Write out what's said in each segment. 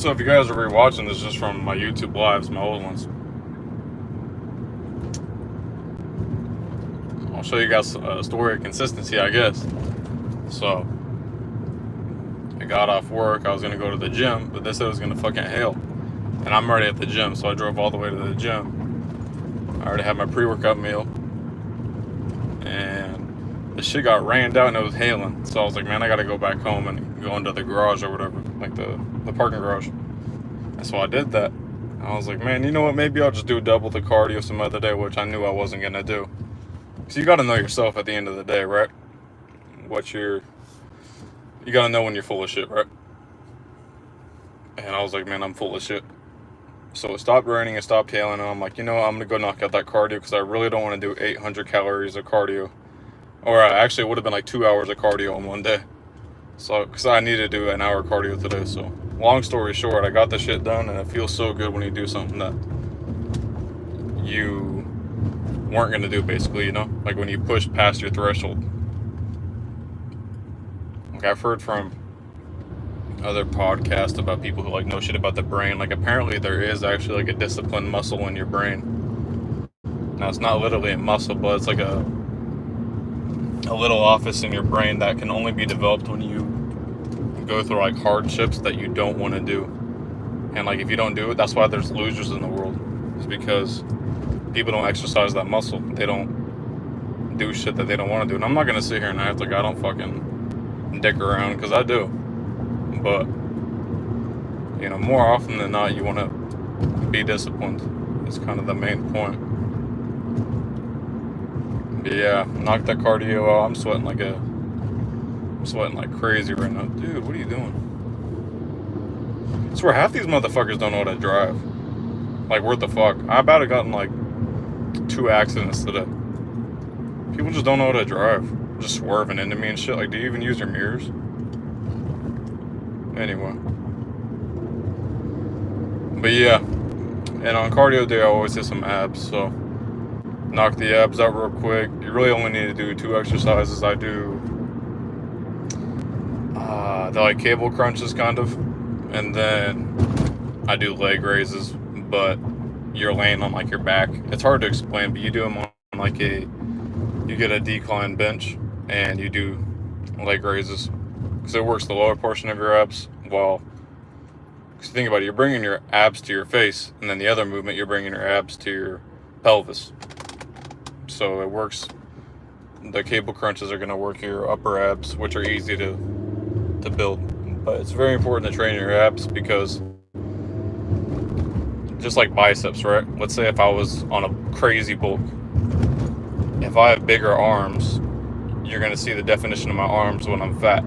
So if you guys are rewatching this just from my YouTube lives, my old ones, I'll show you guys a story of consistency, I guess. So I got off work, I was gonna go to the gym, but they said it was gonna fucking hail. And I'm already at the gym, so I drove all the way to the gym. I already had my pre-workout meal. And the shit got rained out and it was hailing. So I was like, man, I gotta go back home and go into the garage or whatever, like the parking garage. And so I did that. I was like, man, you know what, maybe I'll just do double the cardio some other day, which I knew I wasn't gonna do. So you gotta know yourself at the end of the day, right? You gotta know when you're full of shit, right? And I was like, man, I'm full of shit. So it stopped raining, it stopped hailing, and I'm like, you know what, I'm gonna go knock out that cardio because I really don't want to do 800 calories of cardio. Or actually, it would have been like 2 hours of cardio in one day. So, because I needed to do an hour cardio today. So, long story short, I got the shit done, and it feels so good when you do something that you weren't gonna do, basically, you know? Like when you push past your threshold. Like I've heard from other podcasts about people who like know shit about the brain. Like apparently there is actually like a disciplined muscle in your brain. Now it's not literally a muscle, but it's like a little office in your brain that can only be developed when you go through like hardships that you don't want to do. And like if you don't do it, that's why there's losers in the world. It's because people don't exercise that muscle. They don't do shit that they don't want to do. And I'm not gonna sit here and act like I don't fucking dick around, because I do. But you know, more often than not, you want to be disciplined. It's kind of the main point. But yeah, knock that cardio out. I'm sweating like crazy right now. Dude, what are you doing? I swear half these motherfuckers don't know how to drive. Like, what the fuck? I about to gotten like 2 accidents today. People just don't know how to drive. Just swerving into me and shit. Like, do you even use your mirrors? Anyway. But yeah. And on cardio day, I always hit some abs, so knock the abs out real quick. You really only need to do 2 exercises. I do the like cable crunches kind of, and then I do leg raises, but you're laying on like your back. It's hard to explain, but you do them on like you get a decline bench and you do leg raises because it works the lower portion of your abs. Well, because think about it, you're bringing your abs to your face, and then the other movement you're bringing your abs to your pelvis. So it works. The cable crunches are going to work your upper abs, which are easy to build. But it's very important to train your abs because just like biceps, right? Let's say if I was on a crazy bulk, if I have bigger arms, you're going to see the definition of my arms when I'm fat.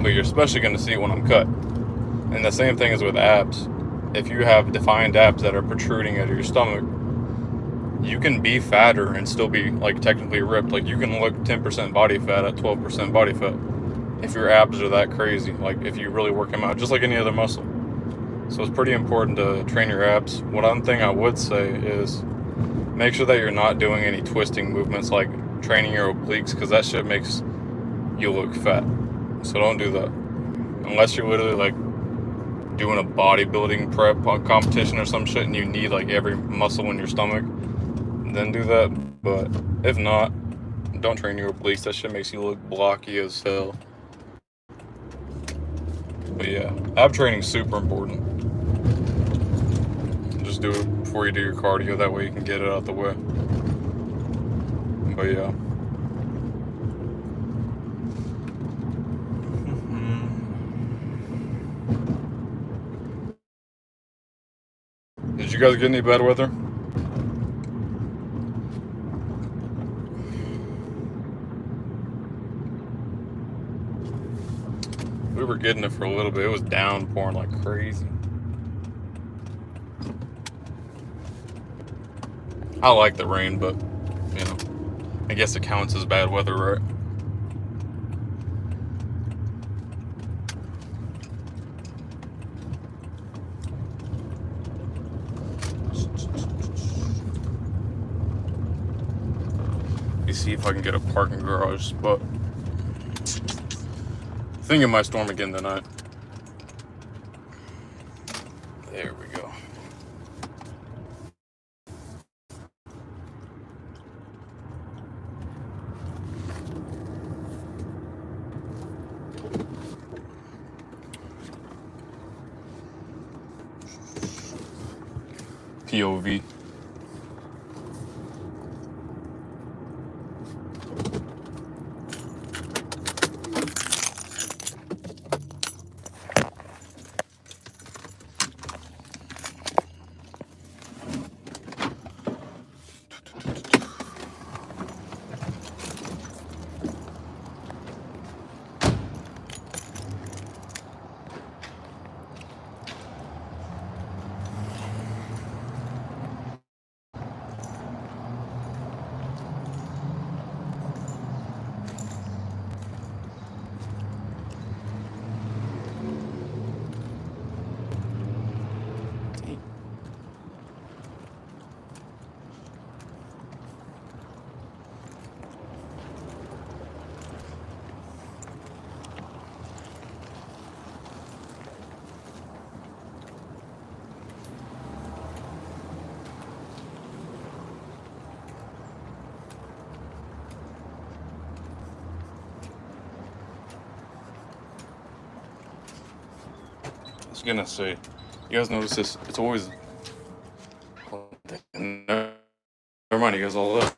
But you're especially going to see it when I'm cut. And the same thing is with abs. If you have defined abs that are protruding out of your stomach, you can be fatter and still be like technically ripped. Like you can look 10% body fat at 12% body fat if your abs are that crazy. Like if you really work them out, just like any other muscle. So it's pretty important to train your abs. One thing I would say is make sure that you're not doing any twisting movements like training your obliques, because that shit makes you look fat. So don't do that unless you're literally like doing a bodybuilding prep competition or some shit and you need like every muscle in your stomach. Then do that. But if not, don't train your obliques. That shit makes you look blocky as hell. But yeah, ab training's super important. Just do it before you do your cardio, that way you can get it out the way. But yeah. Did you guys get any bad weather? We were getting it for a little bit. It was downpouring like crazy. I like the rain, but, you know, I guess it counts as bad weather, right? Let me see if I can get a parking garage spot. I think it might storm again tonight. There we go. POV. I was gonna say, you guys notice this? It's always. Never mind, you guys all left.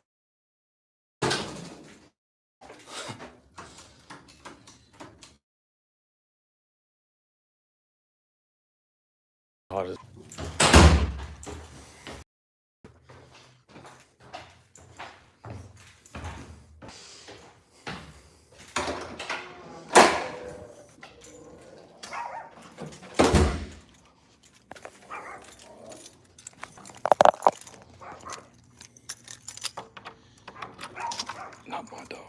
Not my dog.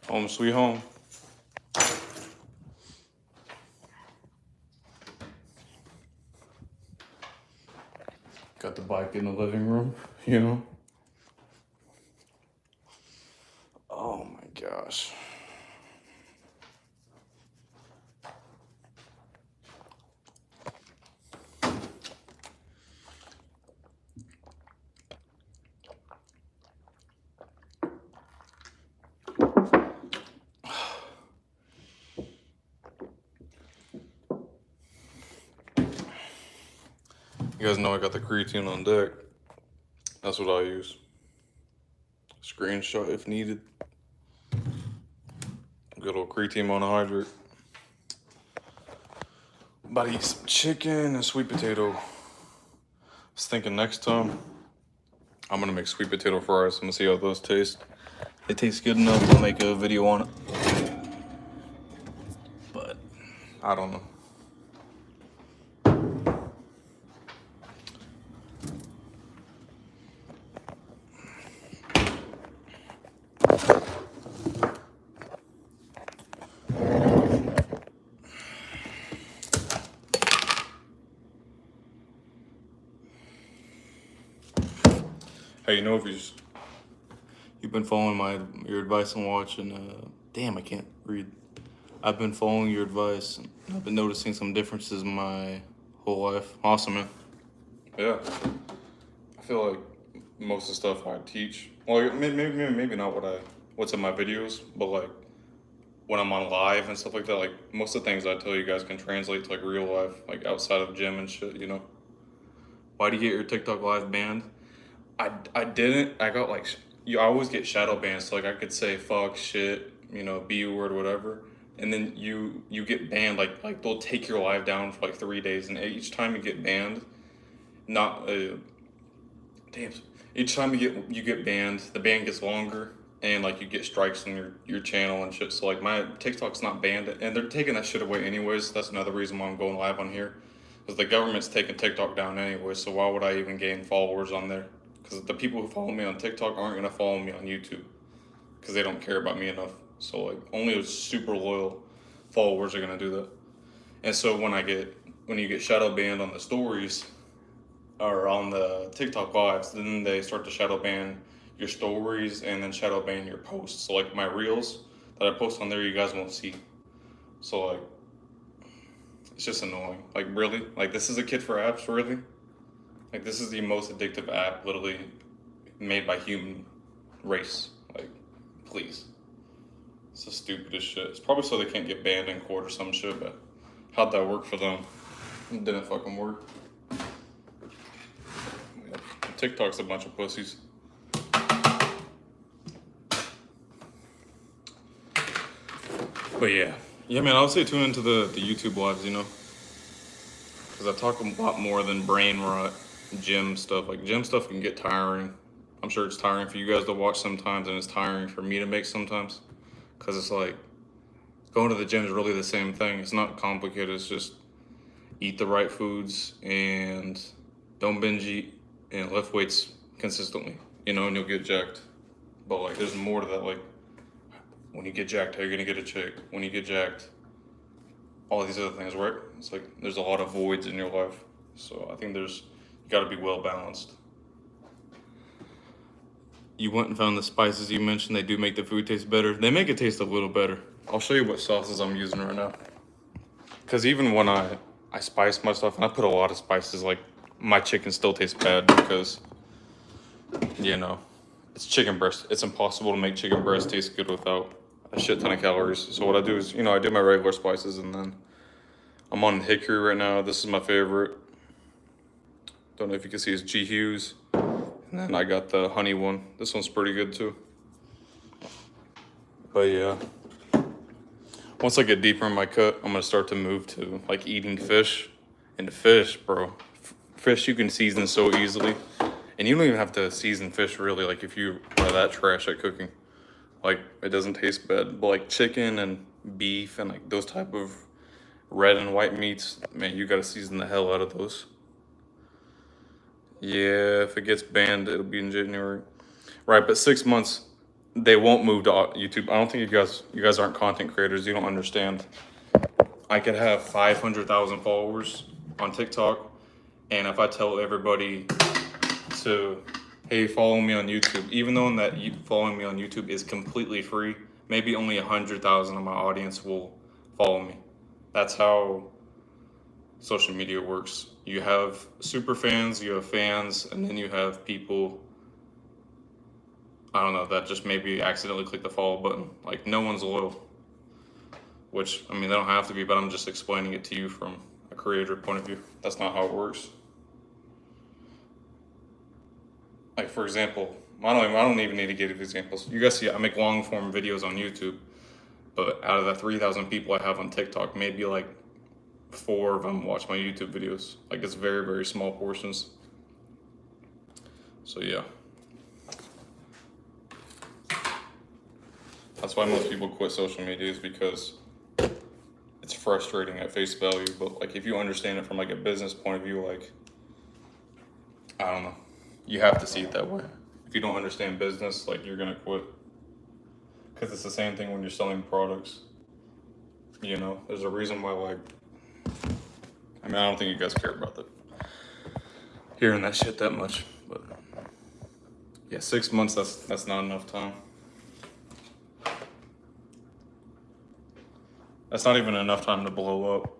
Home sweet home. Got the bike in the living room, you know? Oh my gosh. You guys know I got the creatine on deck. That's what I use. Screenshot if needed. Good old creatine monohydrate. About to eat some chicken and sweet potato. I was thinking next time I'm gonna make sweet potato fries. I'm gonna see how those taste. If it tastes good enough, I'll make a video on it. But I don't know. Hey, you know, if you've been following your advice and watching, damn, I can't read. I've been following your advice and I've been noticing some differences in my whole life. Awesome, man. Yeah. I feel like most of the stuff I teach, well, maybe not what's in my videos, but like when I'm on live and stuff like that, like most of the things I tell you guys can translate to like real life, like outside of gym and shit, you know? Why do you get your TikTok live banned? I didn't. I got like, I always get shadow banned. So like I could say fuck, shit, you know, B word, whatever. And then you get banned. Like they'll take your live down for like 3 days. And each time you get banned, not, damn. Each time you get banned, the ban gets longer. And like you get strikes on your channel and shit. So like my TikTok's not banned. And they're taking that shit away anyways. That's another reason why I'm going live on here. Because the government's taking TikTok down anyway. So why would I even gain followers on there? Because the people who follow me on TikTok aren't gonna follow me on YouTube because they don't care about me enough. So like only super loyal followers are gonna do that. And so when you get shadow banned on the stories, or on the TikTok lives, then they start to shadow ban your stories and then shadow ban your posts. So like my reels that I post on there, you guys won't see. So like, it's just annoying. Like really, like this is a kid for apps, really. Like this is the most addictive app literally made by human race. Like, please. It's the stupidest shit. It's probably so they can't get banned in court or some shit, but how'd that work for them? It didn't fucking work. TikTok's a bunch of pussies. But yeah. Yeah, man, I would say tune into the YouTube lives, you know? Because I talk a lot more than brain rot, gym stuff. Like, gym stuff can get tiring. I'm sure it's tiring for you guys to watch sometimes, and it's tiring for me to make sometimes. Because it's like, going to the gym is really the same thing. It's not complicated. It's just eat the right foods and don't binge eat and lift weights consistently, you know, and you'll get jacked. But like, there's more to that. Like, when you get jacked, how you're gonna get a chick? When you get jacked, all these other things, right? It's like there's a lot of voids in your life. So I think you gotta be well balanced. You went and found the spices you mentioned. They do make the food taste better. They make it taste a little better. I'll show you what sauces I'm using right now. Because even when I spice my stuff, and I put a lot of spices, like my chicken still tastes bad because, you know, it's chicken breast. It's impossible to make chicken breast taste good without a shit ton of calories. So what I do is, you know, I do my regular spices, and then I'm on hickory right now. This is my favorite. Don't know if you can see, it's G Hughes. And then I got the honey one. This one's pretty good too. But yeah, once I get deeper in my cut, I'm gonna start to move to like eating fish. And fish, bro, fish you can season so easily. And you don't even have to season fish really, like if you are that trash at cooking. Like, it doesn't taste bad. But like chicken and beef and like those type of red and white meats, man, you gotta season the hell out of those. Yeah, if it gets banned, it'll be in January. Right, but 6 months, they won't move to YouTube. I don't think you guys aren't content creators. You don't understand. I could have 500,000 followers on TikTok, and if I tell everybody to, hey, follow me on YouTube, even though that following me on YouTube is completely free, maybe only 100,000 of my audience will follow me. That's how social media works. You have super fans, you have fans, and then you have people, I don't know, that just maybe accidentally click the follow button. Like, no one's loyal. Which, I mean, they don't have to be, but I'm just explaining it to you from a creator point of view. That's not how it works. Like, for example, I don't even need to give examples. You guys see, I make long form videos on YouTube, but out of the 3,000 people I have on TikTok, maybe like 4 of them watch my YouTube videos. Like, it's very, very small portions. So yeah. That's why most people quit social media, is because it's frustrating at face value. But like, if you understand it from like a business point of view, like, I don't know, you have to see it that way. If you don't understand business, like, you're gonna quit. Because it's the same thing when you're selling products. You know, there's a reason why, like, I mean, I don't think you guys care about hearing that shit that much, but yeah, 6 months, that's not enough time. That's not even enough time to blow up.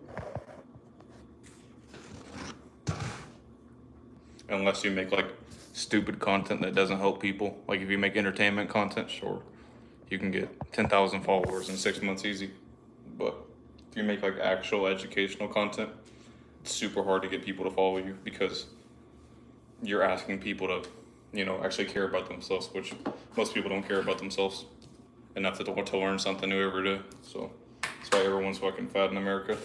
Unless you make like stupid content that doesn't help people. Like, if you make entertainment content, sure, you can get 10,000 followers in 6 months easy. But if you make like actual educational content, it's super hard to get people to follow you, because you're asking people to, you know, actually care about themselves, which most people don't care about themselves enough to want to learn something new every day. So that's why everyone's fucking fat in America.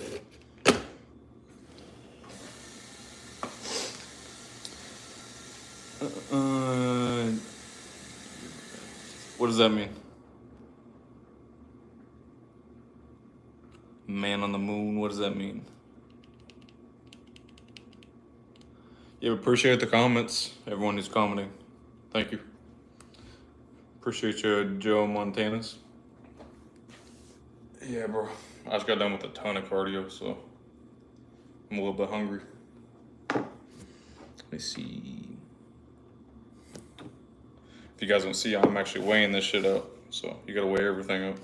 What does that mean? Man on the moon, what does that mean? Yeah, appreciate the comments, everyone who's commenting. Thank you. Appreciate you, Joe Montanas. Yeah, bro. I just got done with a ton of cardio, so I'm a little bit hungry. me see. If you guys don't see, I'm actually weighing this shit out. So you gotta weigh everything up.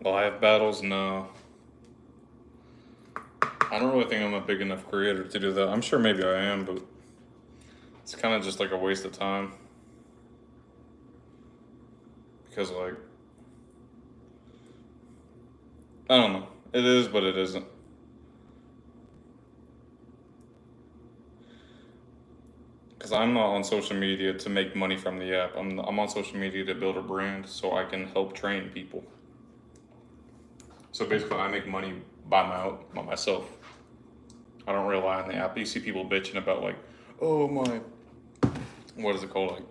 Live battles, no. I don't really think I'm a big enough creator to do that. I'm sure maybe I am, but it's kind of just like a waste of time. Because, like, I don't know. It is, but it isn't. Because I'm not on social media to make money from the app. I'm on social media to build a brand so I can help train people. So basically, I make money by myself. I don't rely on the app. You see people bitching about, like, oh, my, what is it called? Like,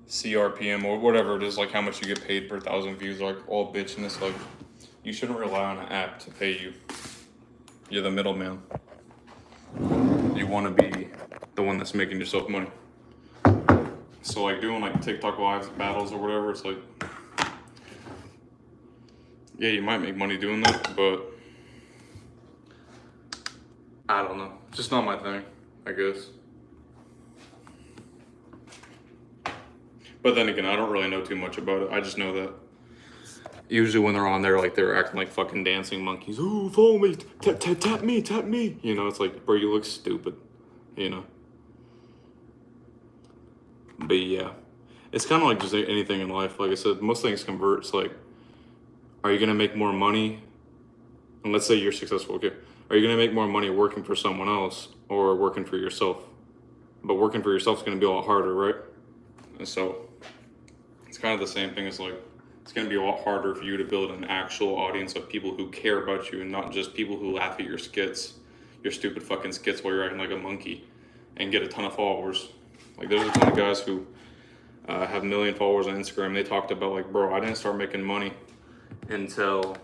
CRPM or whatever it is, like how much you get paid per 1,000 views, like all bitching. It's like, you shouldn't rely on an app to pay you. You're the middleman. You want to be the one that's making yourself money. So like doing like TikTok live battles or whatever, it's like, yeah, you might make money doing that, but I don't know. It's just not my thing, I guess. But then again, I don't really know too much about it. I just know that usually when they're on there, like they're acting like fucking dancing monkeys. Ooh, follow me, tap me, tap me. You know, it's like, bro, you look stupid, you know? But yeah, it's kind of like just anything in life. Like I said, most things convert. It's like, are you gonna make more money? And let's say you're successful, okay? Are you gonna make more money working for someone else or working for yourself? But working for yourself is gonna be a lot harder, right? And so it's kind of the same thing as like, it's gonna be a lot harder for you to build an actual audience of people who care about you and not just people who laugh at your skits, your stupid fucking skits while you're acting like a monkey and get a ton of followers. Like there's a ton of guys who have 1 million followers on Instagram. They talked about like, bro, I didn't start making money until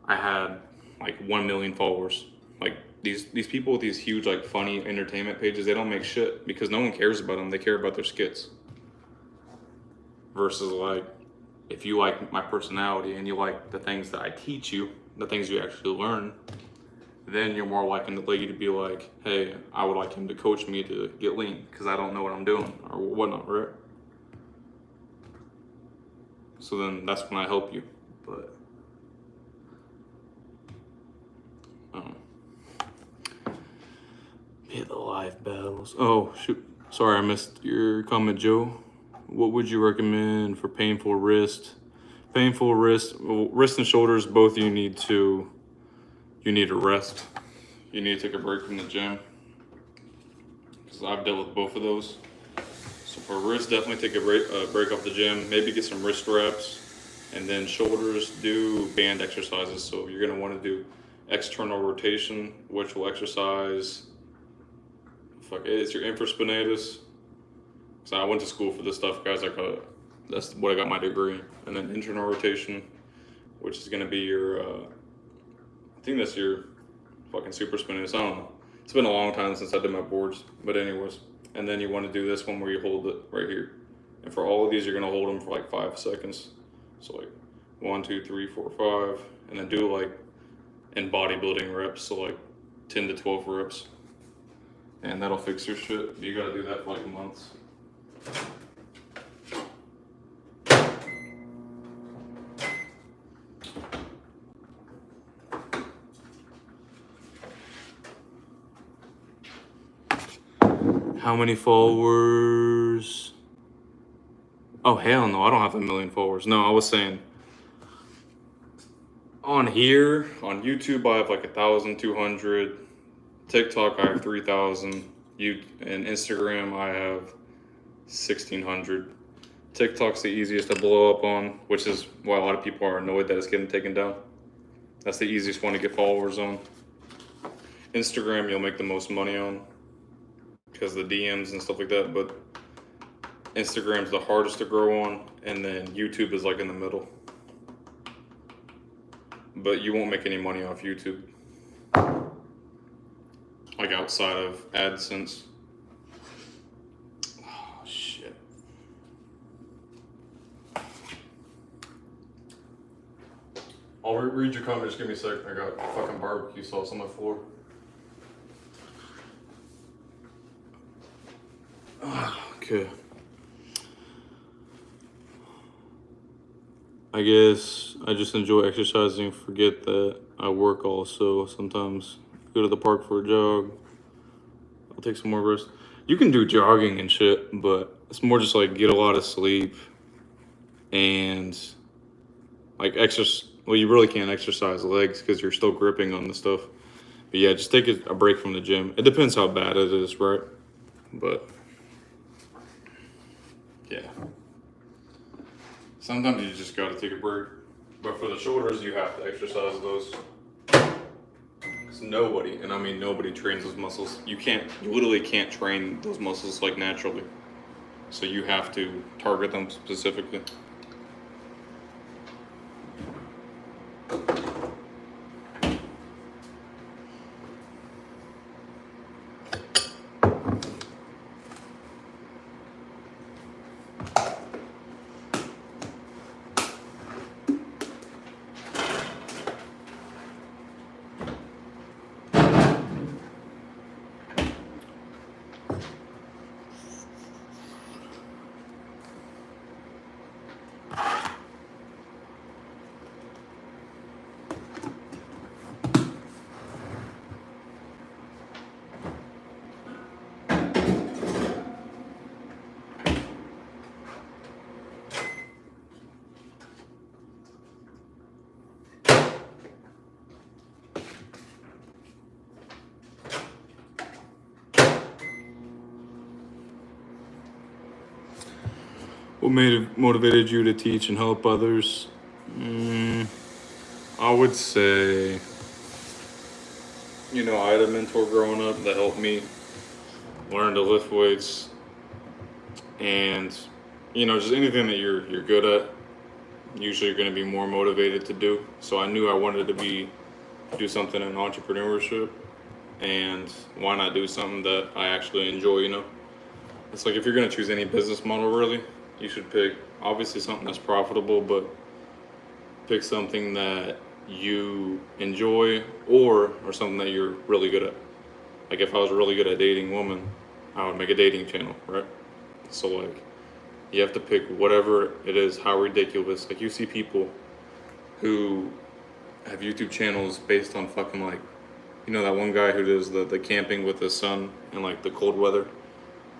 I had like 1 million followers. Like these people with these huge like funny entertainment pages, they don't make shit because no one cares about them. They care about their skits. Versus like, if you like my personality and you like the things that I teach you, the things you actually learn, then you're more likely to be like, hey, I would like him to coach me to get lean because I don't know what I'm doing or whatnot, right? So then that's when I help you. But hit the live battles. Oh shoot, sorry, I missed your comment, Joe. What would you recommend for painful wrist? Painful wrist, well, wrist and shoulders, both you need to rest. You need to take a break from the gym. Because I've dealt with both of those. So for wrist, definitely take a break off the gym. Maybe get some wrist reps. And then shoulders, do band exercises. So you're gonna wanna do external rotation, which will exercise, it's your infraspinatus. So I went to school for this stuff, guys. That's what I got my degree. And then internal rotation, which is gonna be your, I think that's your fucking supraspinatus. I don't know. It's been a long time since I did my boards, but anyways. And then you want to do this one where you hold it right here. And for all of these, you're gonna hold them for like 5 seconds. So like 1, 2, 3, 4, 5, and then do like in bodybuilding reps, so like 10 to 12 reps. And that'll fix your shit. You gotta do that for like months. How many followers? Oh, hell no, I don't have 1 million followers. No, I was saying on here, on YouTube, I have like 1,200. TikTok, I have 3,000. And Instagram, I have 1,600. TikTok's the easiest to blow up on, which is why a lot of people are annoyed that it's getting taken down. That's the easiest one to get followers on. Instagram, you'll make the most money on because of the DMs and stuff like that, but Instagram's the hardest to grow on, and then YouTube is like in the middle. But you won't make any money off YouTube. like outside of AdSense. Oh shit. I'll read your comment, just give me a sec. I got fucking barbecue sauce on my floor. Okay. I guess I just enjoy exercising, forget that I work also. Sometimes go to the park for a jog. I'll take some more rest. You can do jogging and shit, but it's more just like get a lot of sleep and like exercise. Well, you really can't exercise legs because you're still gripping on the stuff. But yeah, just take a break from the gym. It depends how bad it is, right? But yeah. Sometimes you just gotta take a break. But for the shoulders, you have to exercise those. Because nobody, and I mean nobody, trains those muscles. You literally can't train those muscles like naturally. So you have to target them specifically. What motivated you to teach and help others? I would say, I had a mentor growing up that helped me learn to lift weights, and just anything that you're good at. Usually, you're going to be more motivated to do. So I knew I wanted to do something in entrepreneurship, and why not do something that I actually enjoy? It's like if you're going to choose any business model, really, you should pick obviously something that's profitable, but pick something that you enjoy or something that you're really good at. Like if I was really good at dating women, I would make a dating channel, right? So like you have to pick whatever it is, how ridiculous. Like you see people who have YouTube channels based on fucking like, that one guy who does the camping with his son and like the cold weather.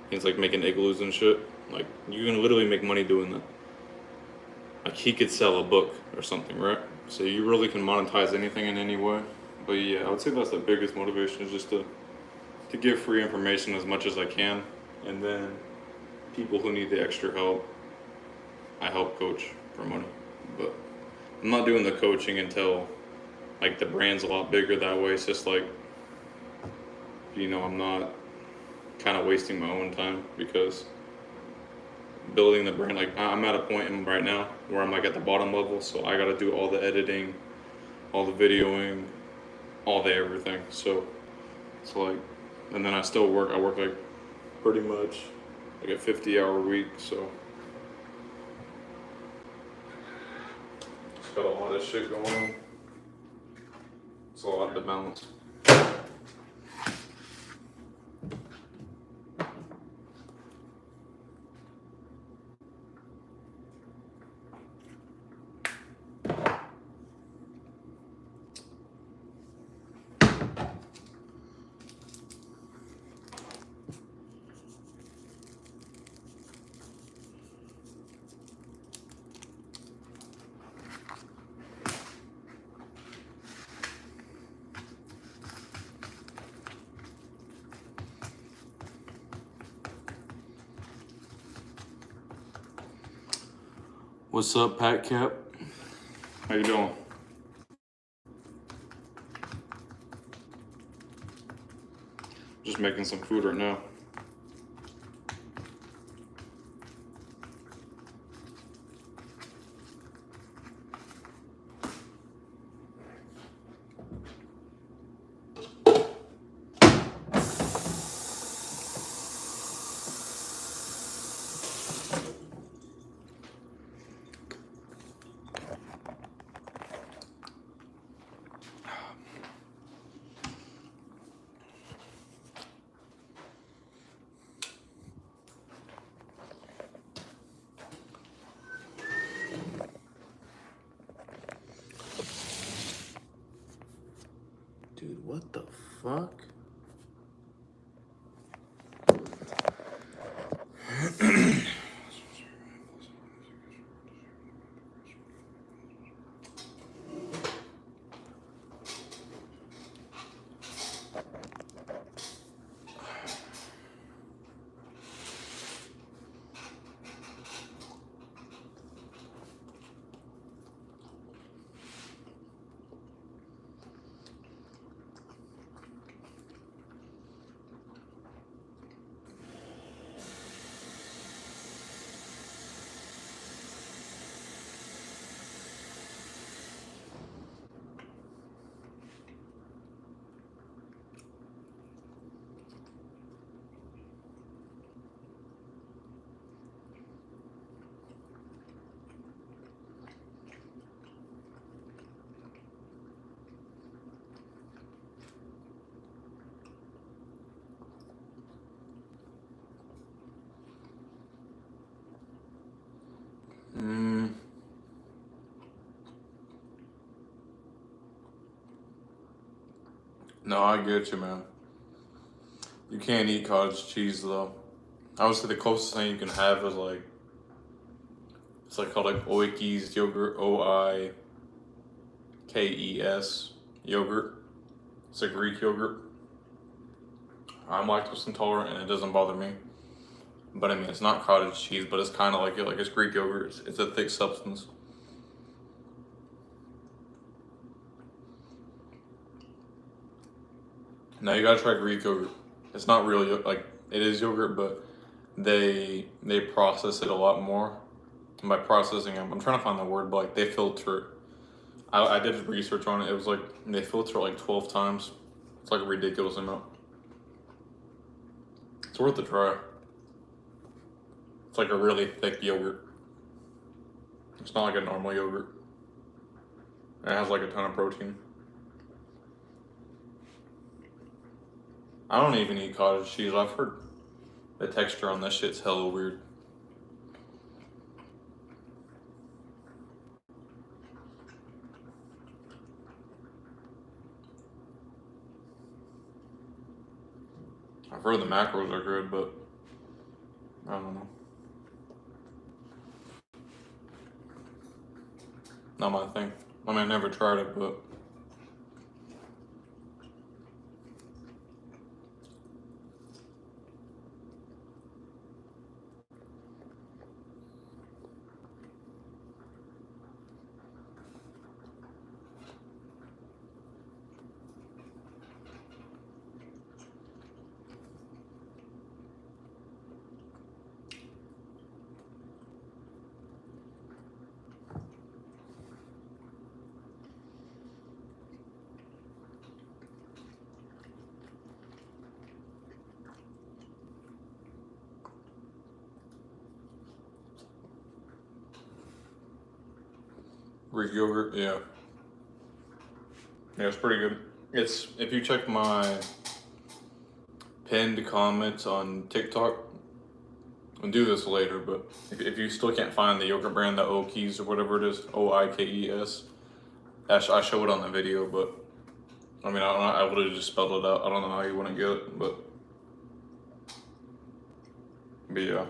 He's like making igloos and shit. Like you can literally make money doing that. Like he could sell a book or something, right? So you really can monetize anything in any way. But yeah, I would say that's the biggest motivation, is just to give free information as much as I can. And then people who need the extra help, I help coach for money. But I'm not doing the coaching until like the brand's a lot bigger that way. It's just like, I'm not kind of wasting my own time, because building the brand, like I'm at a point right now where I'm like at the bottom level, so I got to do all the editing, all the videoing, all the everything. So it's like, and then I work like pretty much like a 50-hour week, so just got a lot of shit going on. It's a lot to balance. What's up, Pat Cap? How you doing? Just making some food right now. Dude, what the fuck? No, I get you, man. You can't eat cottage cheese though. I would say the closest thing you can have is like, it's like called like Oikes yogurt, Oikes yogurt. It's a Greek yogurt. I'm lactose intolerant and it doesn't bother me. But I mean, it's not cottage cheese, but it's kind of like it, like it's Greek yogurt. It's a thick substance. Now you gotta try Greek yogurt. It's not real like it is yogurt, but they process it a lot more. And by processing, I'm trying to find the word, but like they filter it. I did research on it. It was like they filter it like 12 times. It's like a ridiculous amount. It's worth a try. It's like a really thick yogurt. It's not like a normal yogurt. It has like a ton of protein. I don't even eat cottage cheese. I've heard the texture on this shit's hella weird. I've heard the macros are good, but I don't know. Not my thing. I mean, I never tried it, but Greek yogurt, yeah. Yeah, it's pretty good. It's, if you check my pinned comments on TikTok, I'll do this later, but if you still can't find the yogurt brand, the Oikes or whatever it is, Oikes, I show it on the video, but I mean, I would have just spelled it out. I don't know how you wouldn't get it, but yeah.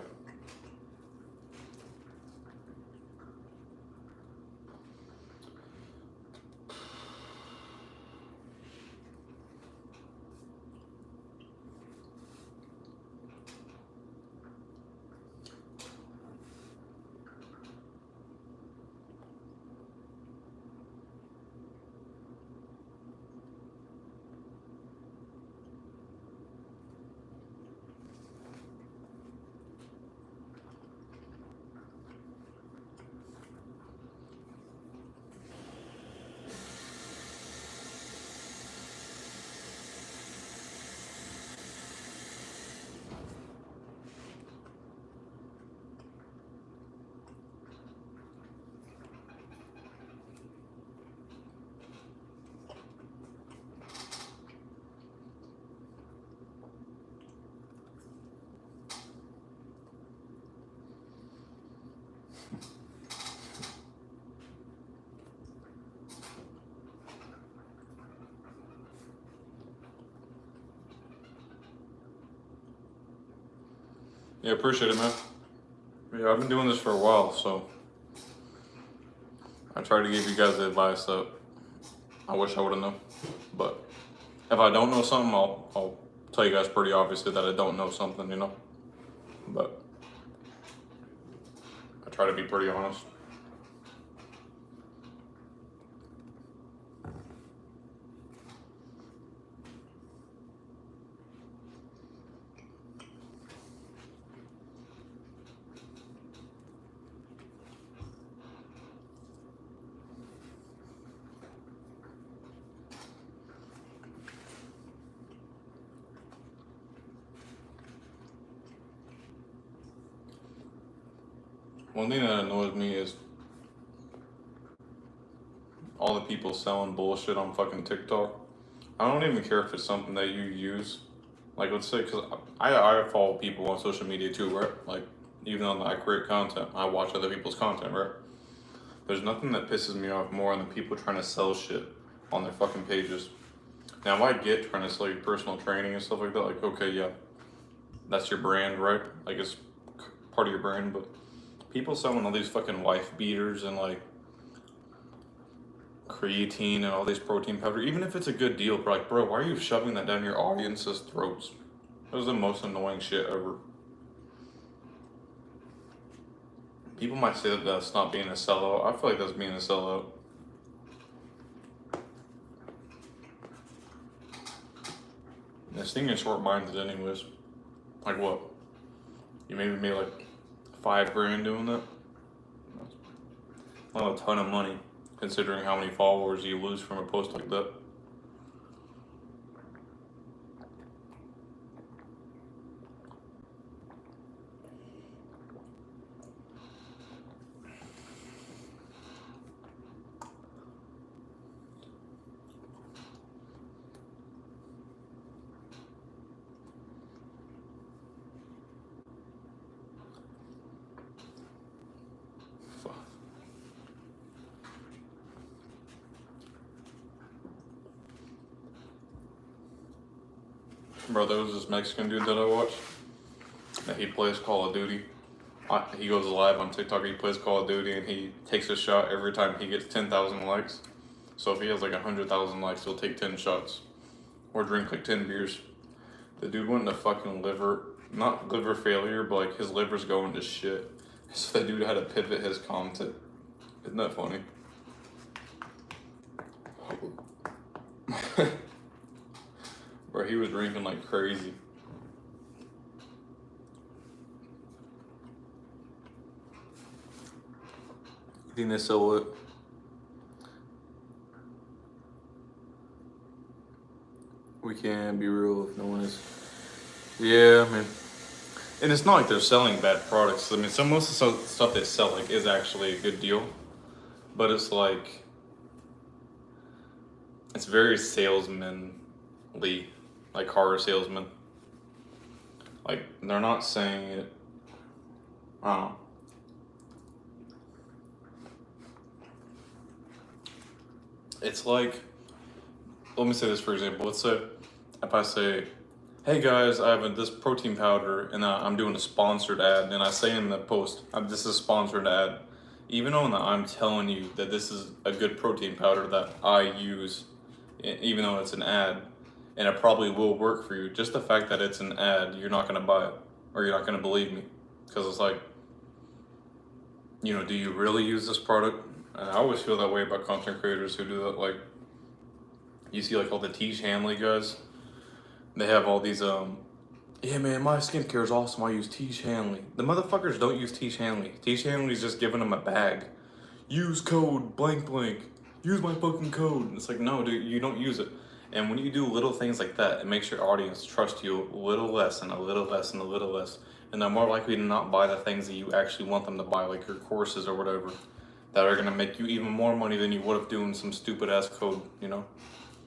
Yeah, appreciate it, man. Yeah, I've been doing this for a while, so I try to give you guys the advice that I wish I would have known. But if I don't know something, I'll tell you guys pretty obviously that I don't know something, you know. But I try to be pretty honest. One thing that annoys me is all the people selling bullshit on fucking TikTok. I don't even care if it's something that you use. Like, let's say, because I follow people on social media too, right? Like, even though I create content, I watch other people's content, right? There's nothing that pisses me off more than people trying to sell shit on their fucking pages. Now, I get trying to sell you personal training and stuff like that. Like, okay, yeah, that's your brand, right? Like, it's part of your brand, but people selling all these fucking wife beaters and like creatine and all these protein powder, even if it's a good deal, but like, bro, why are you shoving that down your audience's throats? That was the most annoying shit ever. People might say that that's not being a sellout. I feel like that's being a sellout. This thing is short-minded anyways. Like what? You maybe made like $5 grand doing that? Not a ton of money, considering how many followers you lose from a post like that. Fuck. Bro, there was this Mexican dude that I watched. That he plays Call of Duty. He goes live on TikTok. He plays Call of Duty and he takes a shot every time he gets 10,000 likes. So if he has like 100,000 likes, he'll take 10 shots or drink like 10 beers. The dude went into fucking not liver failure, but like his liver's going to shit. So that dude had to pivot his content. Isn't that funny? Bro, he was drinking like crazy. You think they sell it? We can't be real if no one is. Yeah, I mean, and it's not like they're selling bad products. I mean, most of the stuff they sell like is actually a good deal, but it's like it's very salesmanly, like car salesman. Like they're not saying it. I don't know. It's like, let me say this for example. Let's say if I say, hey guys, I have this protein powder and I'm doing a sponsored ad, and I say in the post, this is a sponsored ad, even though I'm telling you that this is a good protein powder that I use, even though it's an ad, and it probably will work for you, just the fact that it's an ad, you're not going to buy it, or you're not going to believe me, because it's like, you know, do you really use this product? And I always feel that way about content creators who do that. Like, you see like all the Tiege Hanley guys, they have all these, yeah man, my skincare is awesome, I use Tiege Hanley. The motherfuckers don't use Tiege Hanley. Tiege Hanley's just giving them a bag. Use code blank blank. Use my fucking code. And it's like, no dude, you don't use it. And when you do little things like that, it makes your audience trust you a little less and a little less and a little less. And they're more likely to not buy the things that you actually want them to buy, like your courses or whatever, that are gonna make you even more money than you would have doing some stupid ass code, you know?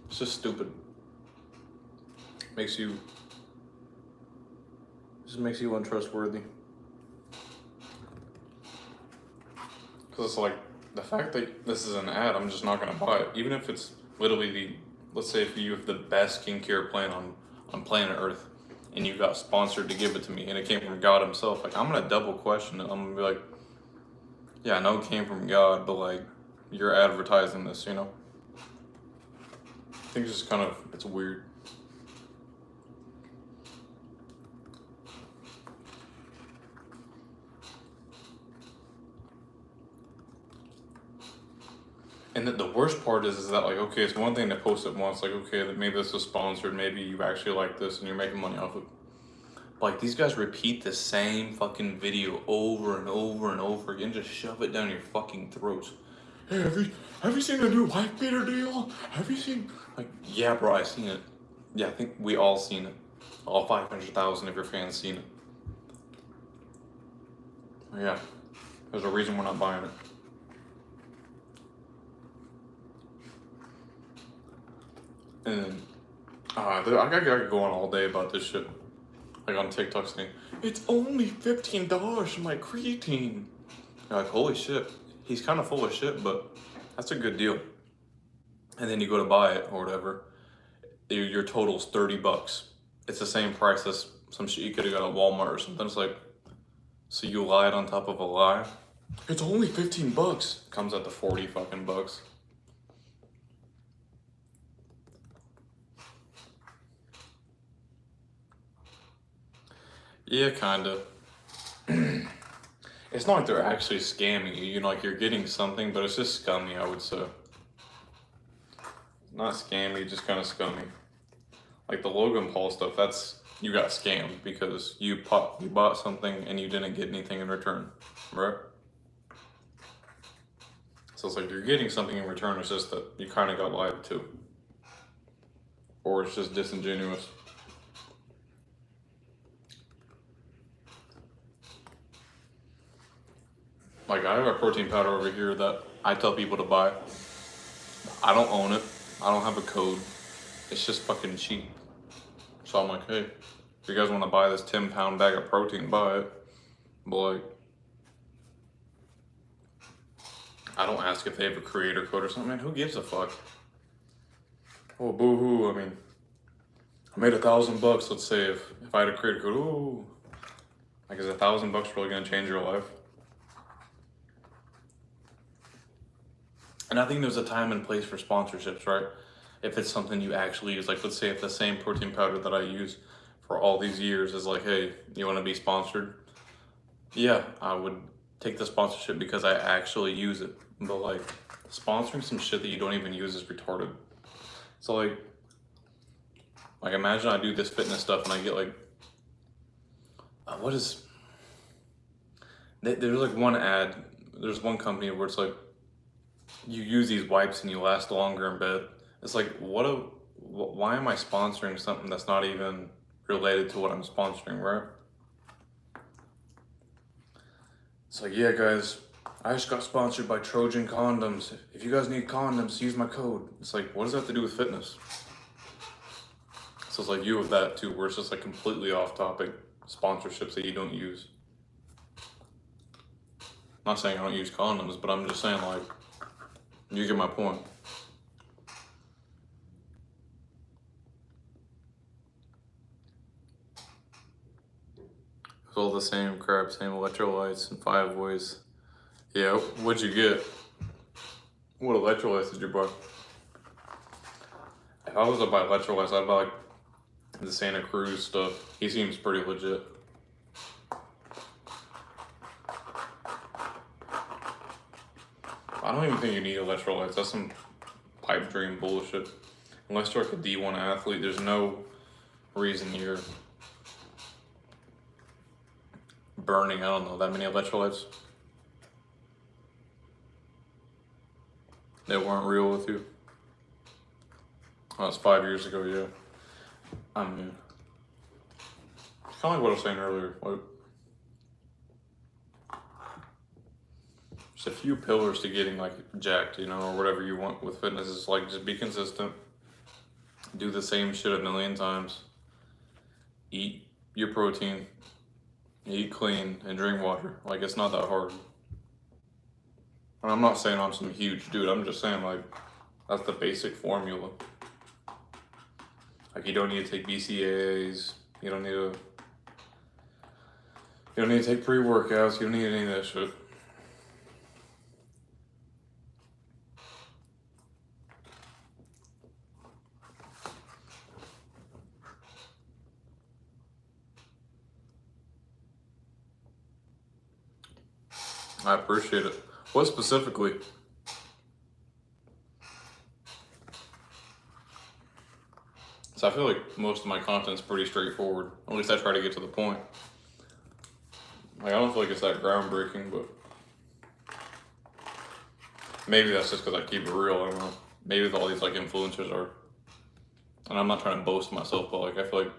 It's just stupid. Just makes you untrustworthy. Cause it's like, the fact that this is an ad, I'm just not gonna buy it. Even if it's literally let's say if you have the best skincare plan on planet Earth, and you got sponsored to give it to me, and it came from God Himself, like I'm gonna double question it. I'm gonna be like, yeah, I know it came from God, but like you're advertising this, you know? I think it's just kind of it's weird. And the worst part is that like, okay, it's one thing to post it once, like, okay, that maybe this is sponsored, maybe you actually like this and you're making money off it. But like these guys repeat the same fucking video over and over and over again, just shove it down your fucking throats. Hey, have you seen the new wife beater deal? Have you seen like yeah bro, I've seen it. Yeah, I think we all seen it. All 500,000 of your fans seen it. Yeah. There's a reason we're not buying it. And I could go on all day about this shit. Like on TikTok saying, it's only $15 for my creatine. You're like, holy shit. He's kind of full of shit, but that's a good deal. And then you go to buy it or whatever. Your total's $30. It's the same price as some shit you could have got at Walmart or something. It's like, so you lied on top of a lie? It's only $15. Comes out to 40 fucking bucks. Yeah, kinda. It's not like they're actually scamming you, you know, like you're getting something, but it's just scummy, I would say. Not scammy, just kind of scummy. Like the Logan Paul stuff, that's, you got scammed because you bought something and you didn't get anything in return, right? So it's like you're getting something in return, it's just that you kind of got lied to. Or it's just disingenuous. Like I have a protein powder over here that I tell people to buy. I don't own it. I don't have a code. It's just fucking cheap. So I'm like, hey, if you guys want to buy this 10-pound bag of protein, buy it. But like, I don't ask if they have a creator code or something. Man, who gives a fuck? Oh, boo-hoo. I mean, I made $1,000. Let's say if I had a creator code, ooh. Like, is $1,000 really gonna change your life? And I think there's a time and place for sponsorships, right? If it's something you actually use, like let's say if the same protein powder that I use for all these years is like, hey, you want to be sponsored? Yeah, I would take the sponsorship because I actually use it. But like sponsoring some shit that you don't even use is retarded. So like imagine I do this fitness stuff and I get like, there's like one ad, there's one company where it's like, you use these wipes and you last longer in bed. It's like, why am I sponsoring something that's not even related to what I'm sponsoring, right? It's like, yeah, guys, I just got sponsored by Trojan Condoms. If you guys need condoms, use my code. It's like, what does that have to do with fitness? So it's like you with that too, where it's just like completely off topic sponsorships that you don't use. I'm not saying I don't use condoms, but I'm just saying like, you get my point. It's all the same crap, same electrolytes and 5 ways. Yeah, what'd you get? What electrolytes did you buy? If I was to buy electrolytes, I'd buy like the Santa Cruz stuff. He seems pretty legit. I don't even think you need electrolytes. That's some pipe dream bullshit. Unless you're like a D1 athlete, there's no reason you're burning, I don't know, that many electrolytes. They weren't real with you. Oh, that's 5 years ago, yeah. I mean, it's kind of like what I was saying earlier. Like, just a few pillars to getting like jacked, you know, or whatever you want with fitness. Is like just be consistent, do the same shit a million times, eat your protein, eat clean, and drink water. Like it's not that hard. And I'm not saying I'm some huge dude. I'm just saying like that's the basic formula. Like you don't need to take BCAAs. You don't need to. You don't need to take pre-workouts. You don't need any of that shit. I appreciate it. What specifically? So I feel like most of my content's pretty straightforward. At least I try to get to the point. Like, I don't feel like it's that groundbreaking, but maybe that's just because I keep it real. I don't know. Maybe all these like influencers are, and I'm not trying to boast myself, but like I feel like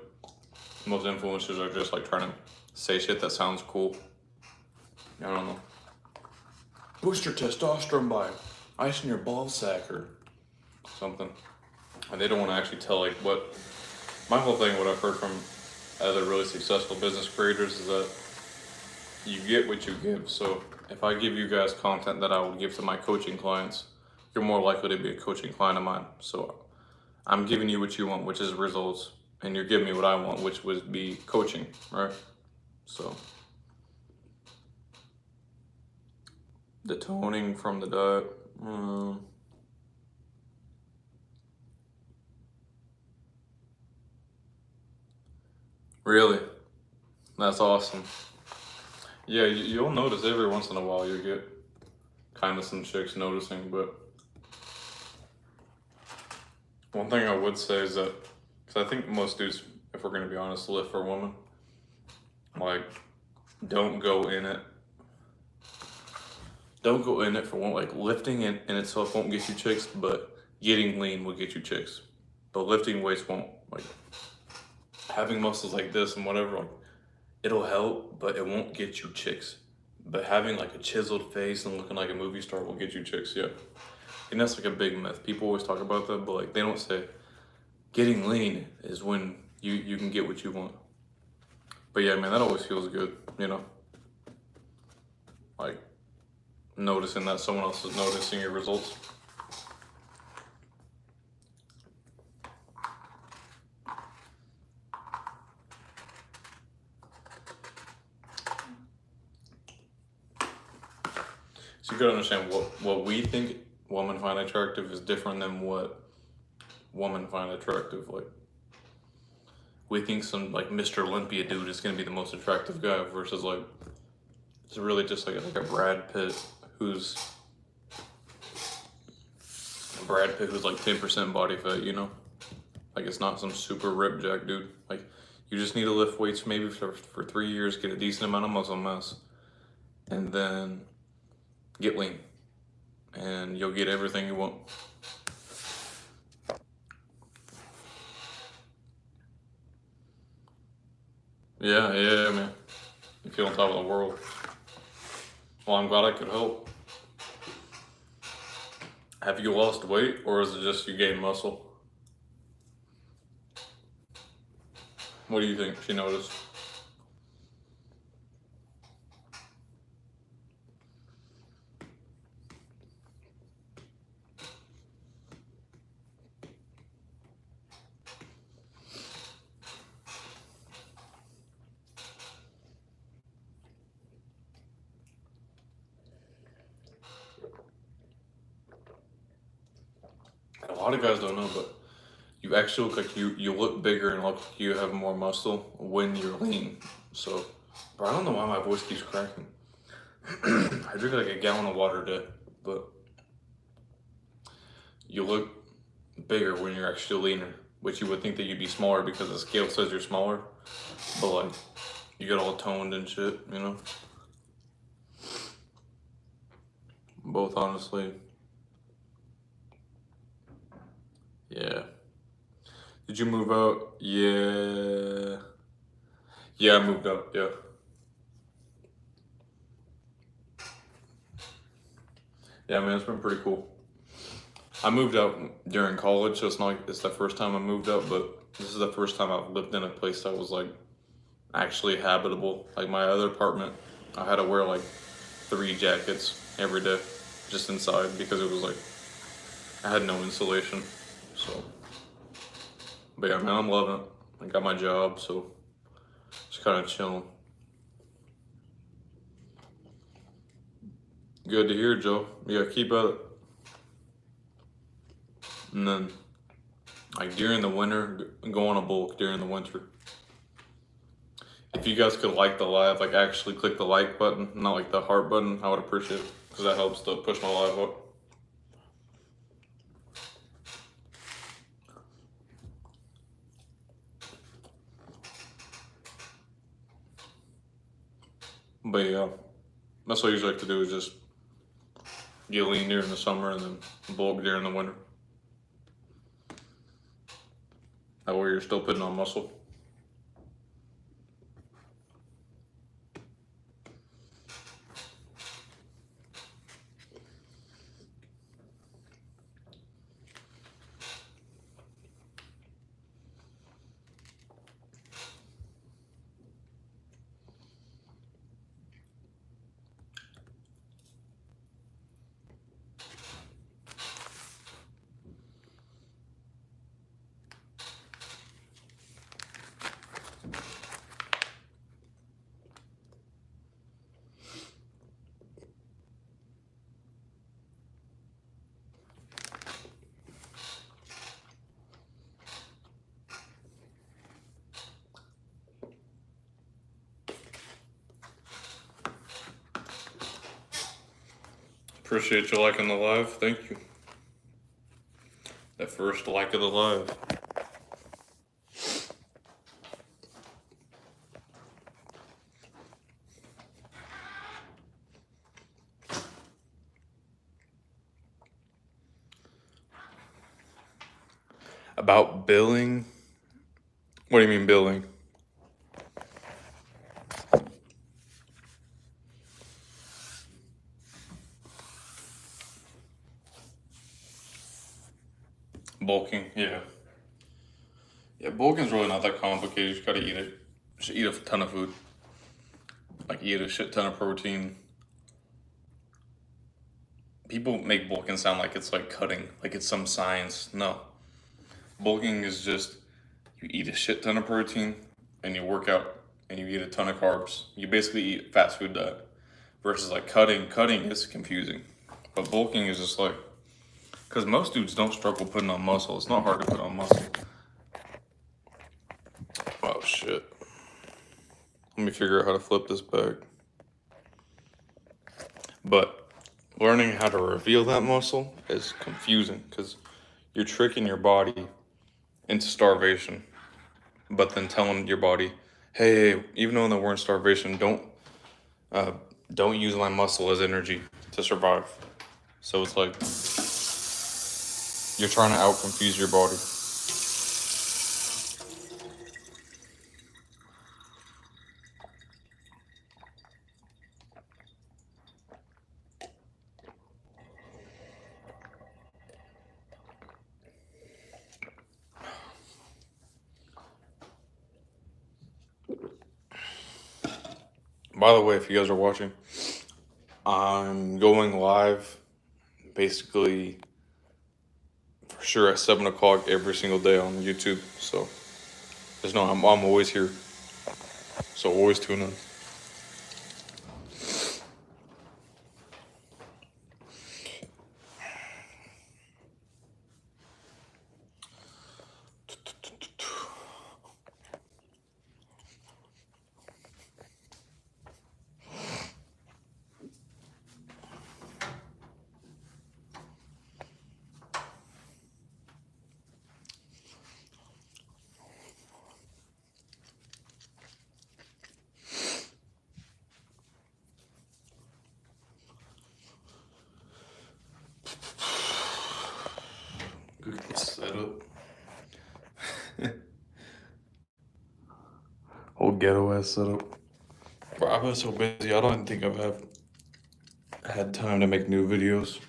most influencers are just like trying to say shit that sounds cool. I don't know. Boost your testosterone by icing your ball sack or something. And they don't want to actually tell like what. My whole thing, what I've heard from other really successful business creators is that you get what you give. So if I give you guys content that I would give to my coaching clients, you're more likely to be a coaching client of mine. So I'm giving you what you want, which is results, and you're giving me what I want, which would be coaching, right? So the toning from the diet. Really? That's awesome. Yeah, you'll notice every once in a while you get kind of some chicks noticing, but one thing I would say is that, because I think most dudes, if we're going to be honest, lift for women. Like, don't go in it. Don't go in it for one. Like, lifting in itself won't get you chicks, but getting lean will get you chicks. But lifting weights won't. Like, having muscles like this and whatever, like, it'll help, but it won't get you chicks. But having like a chiseled face and looking like a movie star will get you chicks, yeah. And that's like a big myth. People always talk about that, but like they don't say getting lean is when you can get what you want. But yeah, man, that always feels good, you know? Like noticing that someone else is noticing your results. So you gotta understand what we think women find attractive is different than what women find attractive. Like, we think some like Mr. Olympia dude is gonna be the most attractive guy versus like it's really just like a Brad Pitt who's like 10% body fat, you know? Like, it's not some super ripped jack dude. Like, you just need to lift weights maybe for 3 years, get a decent amount of muscle mass, and then get lean, and you'll get everything you want. Yeah, man. You feel on top of the world. Well, I'm glad I could help. Have you lost weight, or is it just you gained muscle? What do you think she noticed? A lot of guys don't know, but you actually look like you look bigger and look like you have more muscle when you're lean. So, bro, I don't know why my voice keeps cracking. I drink like a gallon of water a day, but you look bigger when you're actually leaner, which you would think that you'd be smaller because the scale says you're smaller, but like you get all toned and shit, you know? Both, honestly. Yeah. Did you move out? Yeah. Yeah, I moved out, yeah. Yeah, man, it's been pretty cool. I moved out during college, so it's not like it's the first time I moved out, but this is the first time I've lived in a place that was like actually habitable. Like my other apartment, I had to wear like 3 jackets every day just inside because it was like I had no insulation. So, but yeah, man, I'm loving it. I got my job, so Just kind of chilling. Good to hear, Joe. Yeah, keep at it. And then, like during the winter, go on a bulk during the winter. If you guys could like the live, like actually click the like button, not like the heart button, I would appreciate it because that helps to push my live up. But yeah, that's what I usually like to do is just get lean during the summer and then bulk during the winter. That way you're still putting on muscle. Appreciate you liking the live. Thank you. That first like of the live. About billing? What do you mean billing? Bulking, yeah. Yeah, bulking's really not that complicated. You just gotta eat it. Just eat a ton of food. Like eat a shit ton of protein. People make bulking sound like it's like cutting, like it's some science. No. Bulking is just you eat a shit ton of protein and you work out and you eat a ton of carbs. You basically eat fast food diet. Versus like cutting. Cutting is confusing. But bulking is just like, because most dudes don't struggle putting on muscle. It's not hard to put on muscle. Oh shit. Let me figure out how to flip this bag. But learning how to reveal that muscle is confusing because you're tricking your body into starvation, but then telling your body, hey, even though we're in starvation, don't use my muscle as energy to survive. So it's like you're trying to out confuse your body. By the way, if you guys are watching, I'm going live basically for sure at 7 o'clock every single day on YouTube. So there's no, I'm always here. So always tune in. Good setup. Whole ghetto ass setup. Bro, I've been so busy. I don't think I've had time to make new videos.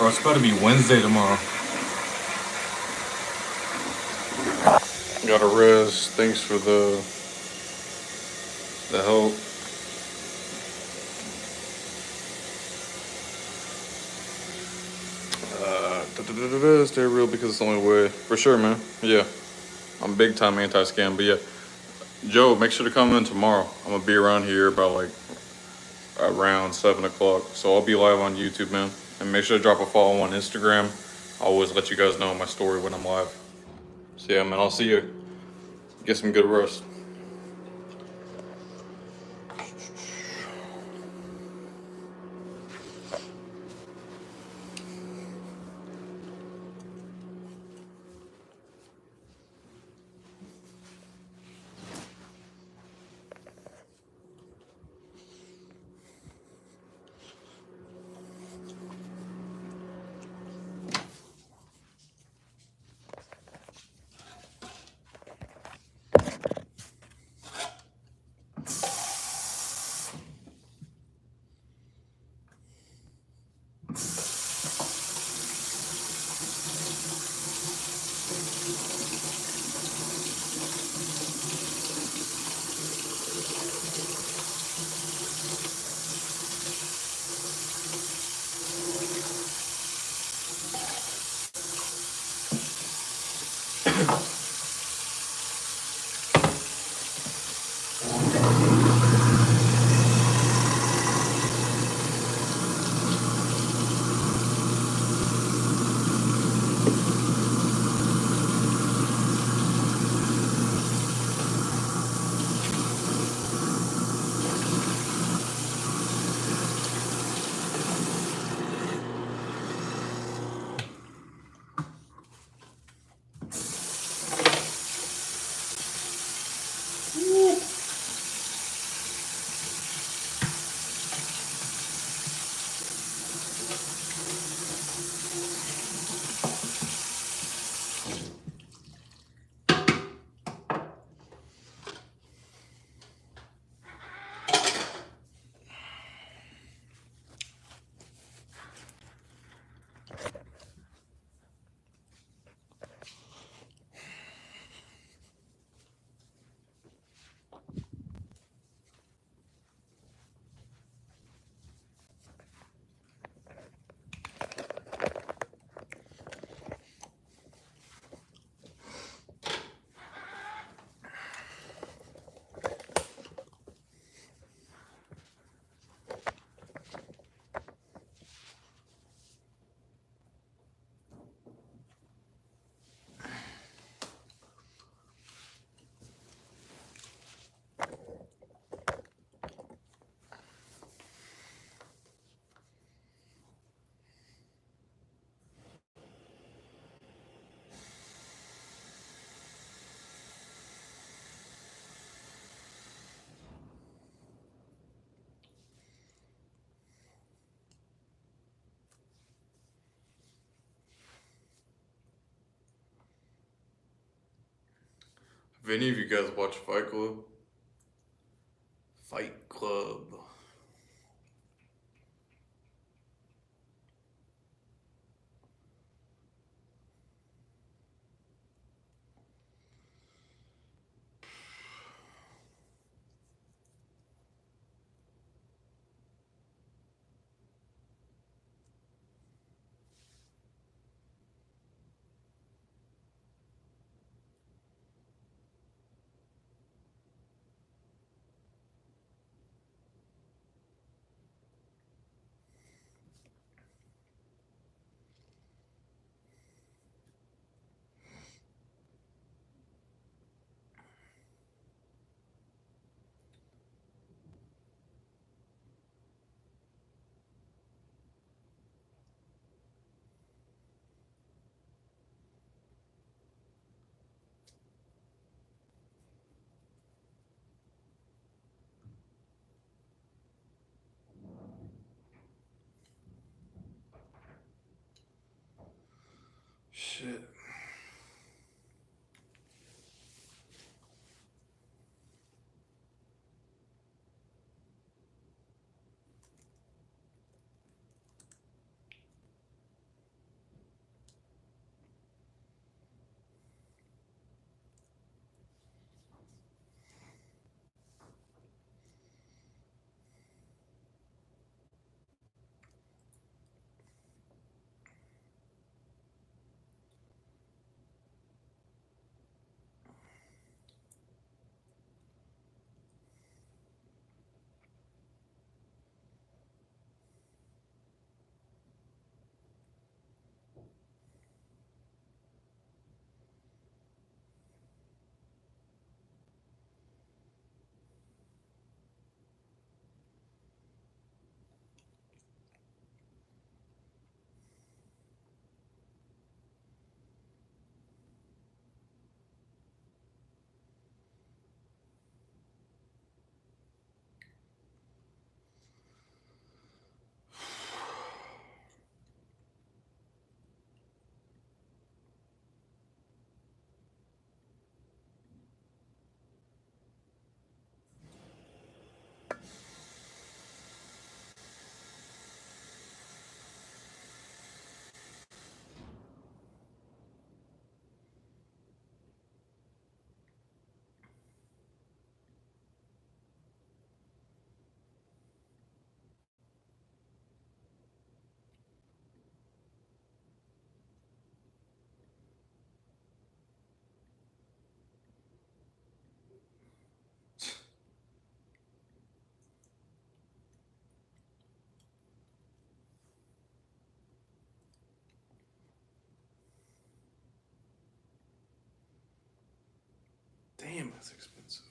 Bro, it's about to be Wednesday tomorrow. Got a res. Thanks for the help. Stay real because it's the only way. For sure, man. Yeah. I'm big time anti-scam, but yeah. Joe, make sure to come in tomorrow. I'm gonna be around here about like around 7 o'clock. So I'll be live on YouTube, man. And make sure to drop a follow on Instagram. I always let you guys know my story when I'm live. So yeah, man, I'll see you. Get some good rest. Have any of you guys watch Fight Club? Fight Club. Damn, that's expensive.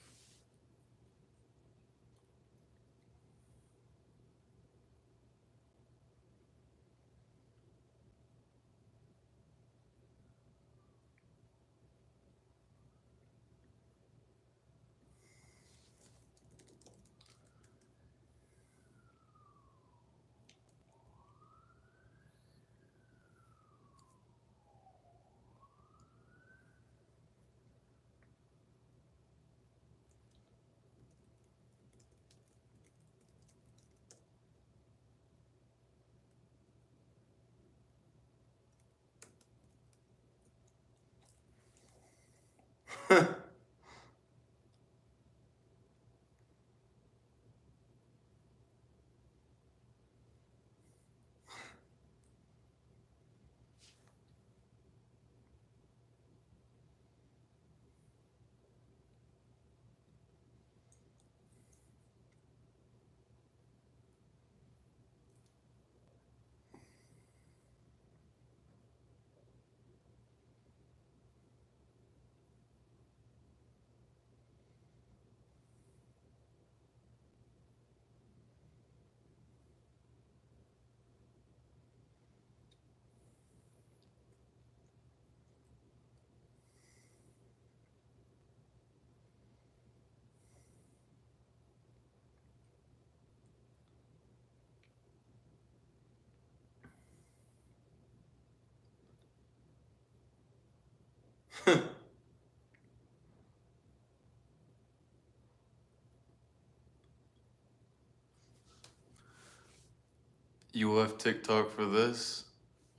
You left TikTok for this?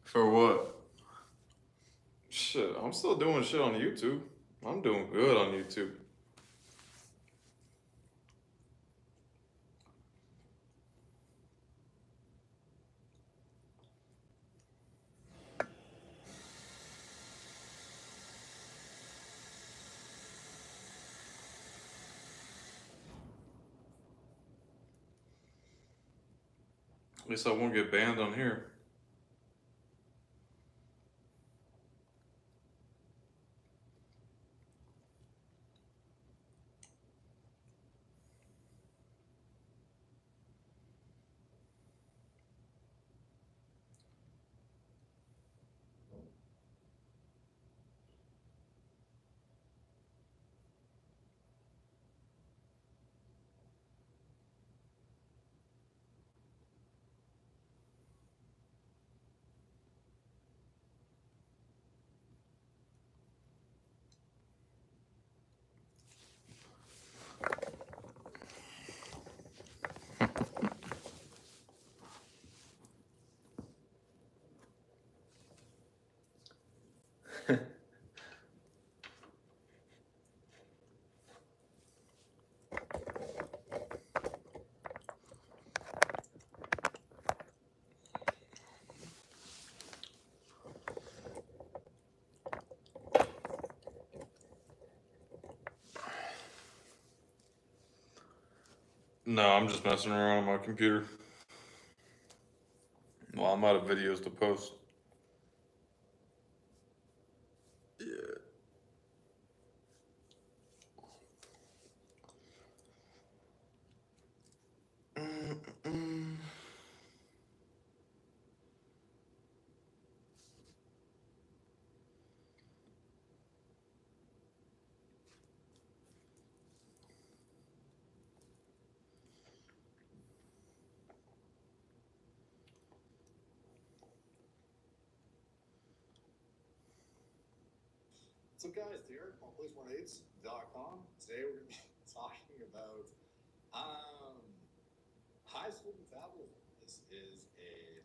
For what? Shit, I'm still doing shit on YouTube. I'm doing good on YouTube. At least I won't get banned on here. No, I'm just messing around on my computer. Well, I'm out of videos to post. Yeah. Mm-mm. What's up, guys? Derek from Place18.com. Today we're going to be talking about high school metabolism. This is it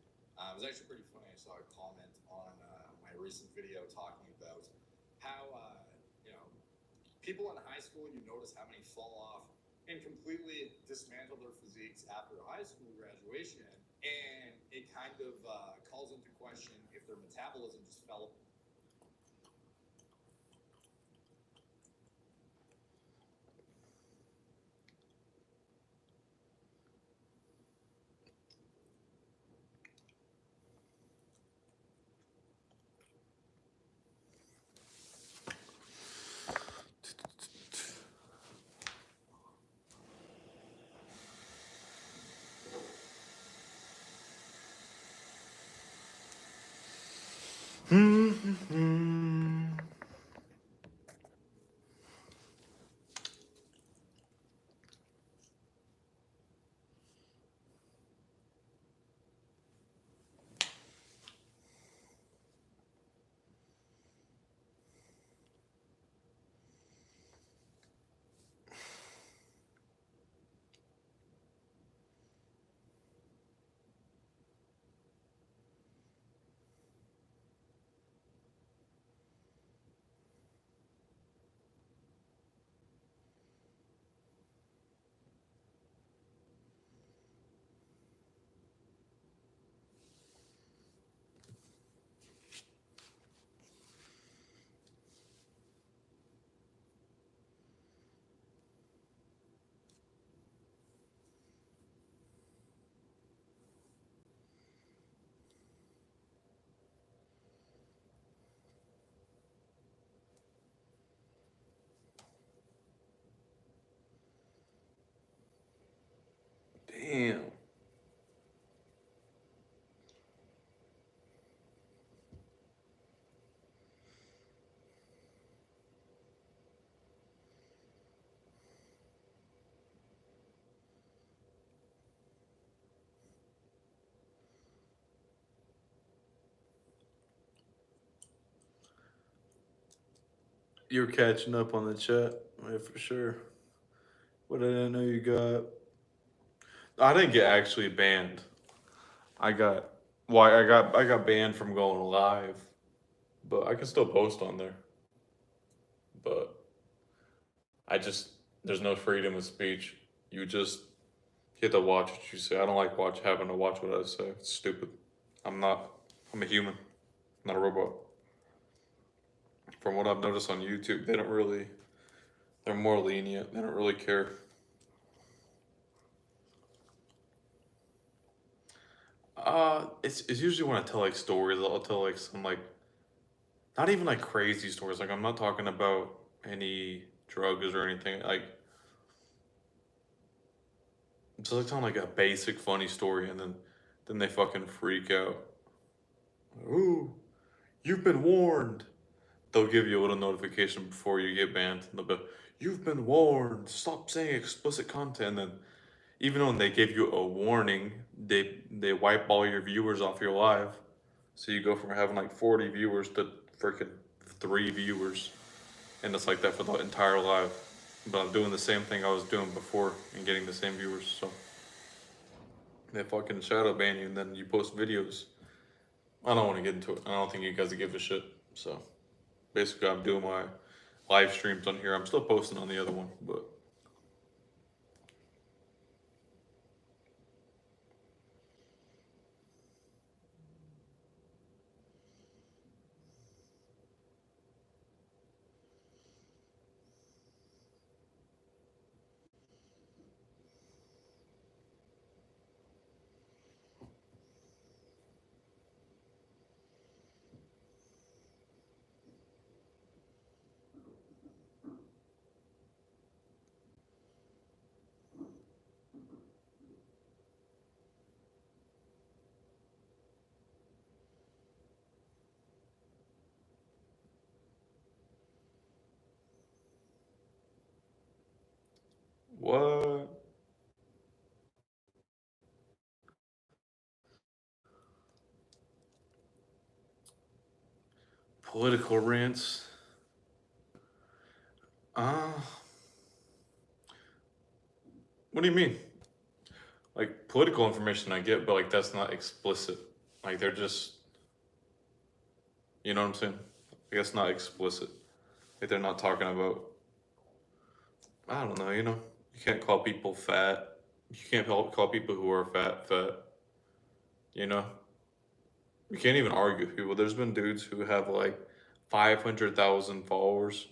was actually pretty funny. I saw a comment on my recent video talking about how, people in high school, you notice how many fall off and completely dismantle their physiques after high school graduation. And it kind of calls into question if their metabolism just fell. Damn. You're catching up on the chat, yeah, for sure. What did I know you got? I didn't get actually banned. I got I got banned from going live, but I can still post on there. But I just there's no freedom of speech. You just have to watch what you say. I don't like having to watch what I say. It's stupid. I'm a human, not a robot. From what I've noticed on YouTube, they're more lenient. They don't really care. It's usually when I tell like stories, I'll tell like some like not even like crazy stories. Like I'm not talking about any drugs or anything. Like just like telling like a basic funny story, and then they fucking freak out. Ooh, you've been warned. They'll give you a little notification before you get banned. They'll be, you've been warned. Stop saying explicit content. And then even when they give you a warning, they wipe all your viewers off your live. So you go from having like 40 viewers to freaking 3 viewers. And it's like that for the entire live. But I'm doing the same thing I was doing before and getting the same viewers. So they fucking shadow ban you and then you post videos. I don't want to get into it. I don't think you guys give a shit. So basically I'm doing my live streams on here. I'm still posting on the other one, but what? Political rants. What do you mean? Like political information I get, but like that's not explicit. Like they're just, you know what I'm saying? I guess not explicit. Like they're not talking about. I don't know. You can't call people fat. You can't call people who are fat. You know, you can't even argue with people. There's been dudes who have like 500,000 followers,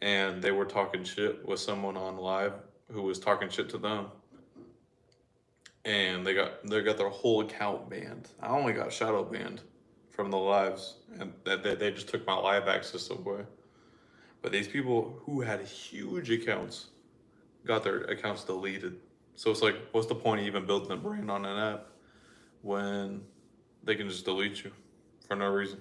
and they were talking shit with someone on live who was talking shit to them, and they got their whole account banned. I only got shadow banned from the lives, and they just took my live access away. But these people who had huge accounts got their accounts deleted. So it's like, what's the point of even building a brand on an app when they can just delete you for no reason?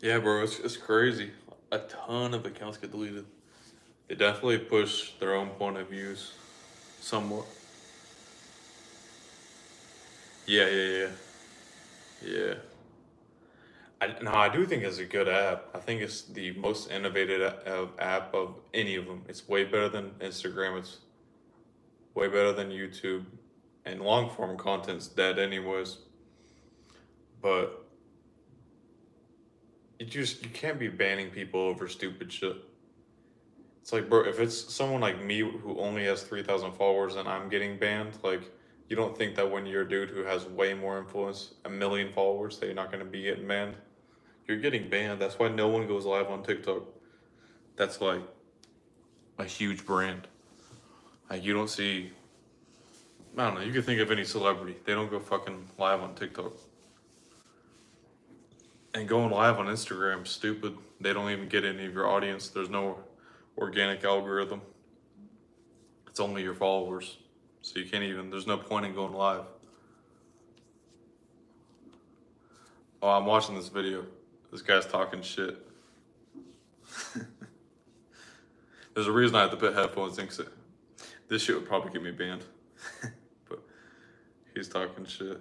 Yeah, bro, it's crazy. A ton of accounts get deleted. They definitely push their own point of views somewhat. Yeah, yeah, yeah. Yeah. I do think it's a good app. I think it's the most innovative app of any of them. It's way better than Instagram. It's way better than YouTube. And long form content's dead anyways. But you can't be banning people over stupid shit. It's like, bro, if it's someone like me who only has 3,000 followers and I'm getting banned, like, you don't think that when you're a dude who has way more influence, a million followers, that you're not going to be getting banned? You're getting banned. That's why no one goes live on TikTok. That's like a huge brand. Like, you don't see, I don't know, you can think of any celebrity. They don't go fucking live on TikTok. And going live on Instagram, stupid. They don't even get any of your audience. There's no organic algorithm. It's only your followers. So you can't even, there's no point in going live. Oh, I'm watching this video. This guy's talking shit. There's a reason I have to put headphones in, 'cause this shit would probably get me banned. But he's talking shit.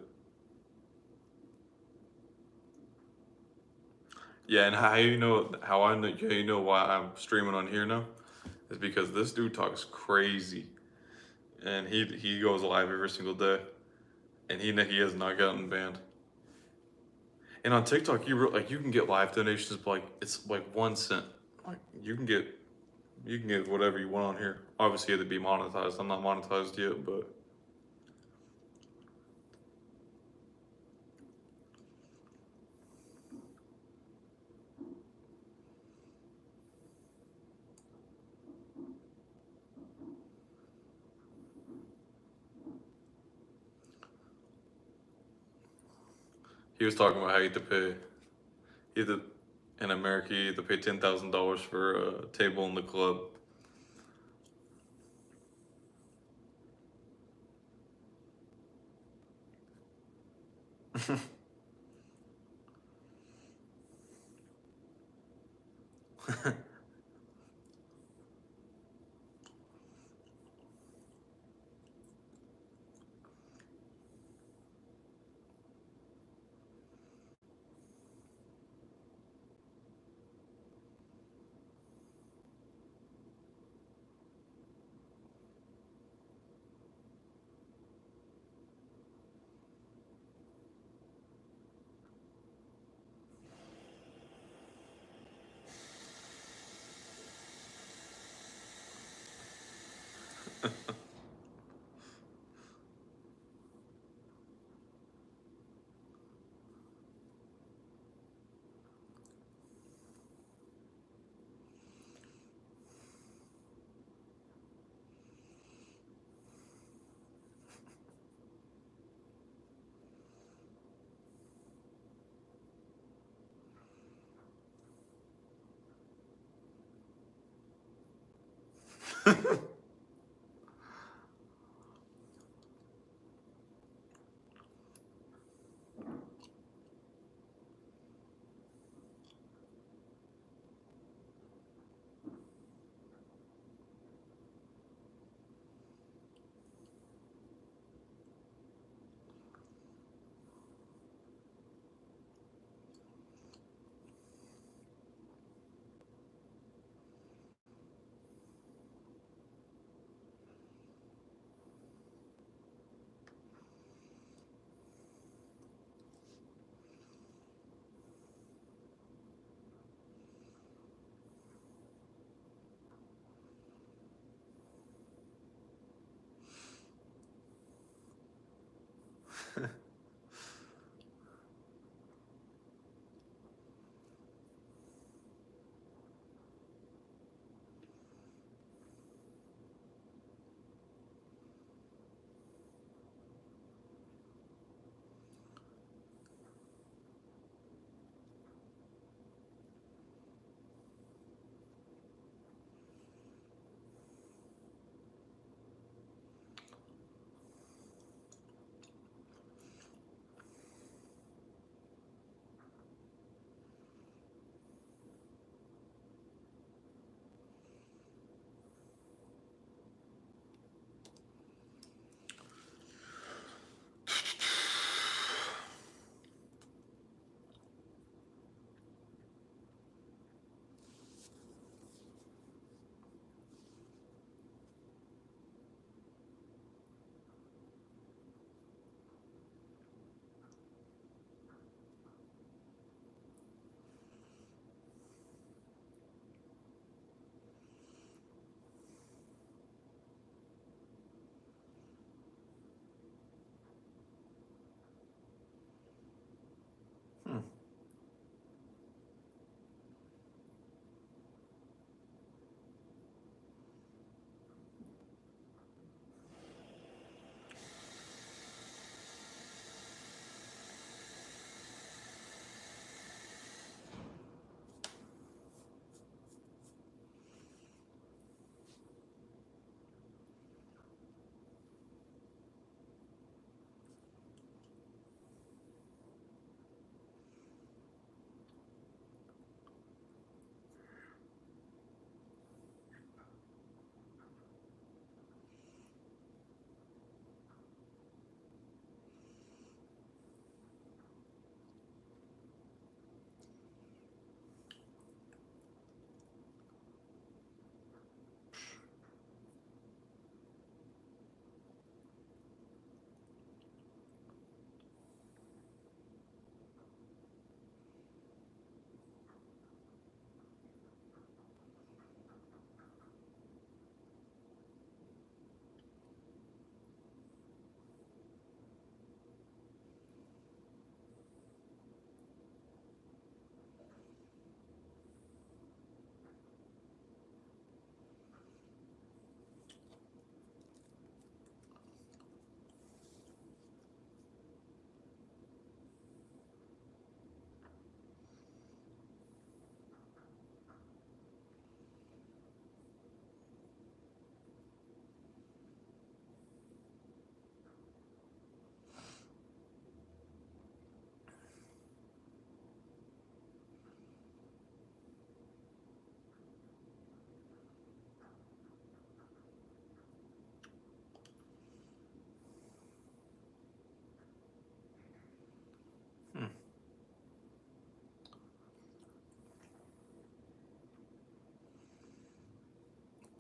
Yeah, and how you know, you know why I'm streaming on here now? Is because this dude talks crazy. And he goes live every single day. And he has not gotten banned. And on TikTok, you can get live donations, but like it's like 1 cent. Like you can get whatever you want on here. Obviously, you have to be monetized. I'm not monetized yet, but he was talking about how you had to pay. In America, you had to pay $10,000 for a table in the club.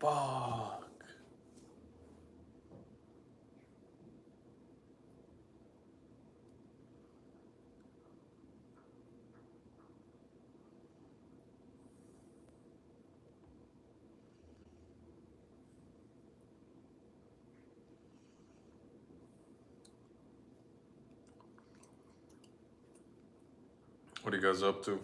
Fuck. What are you guys up to?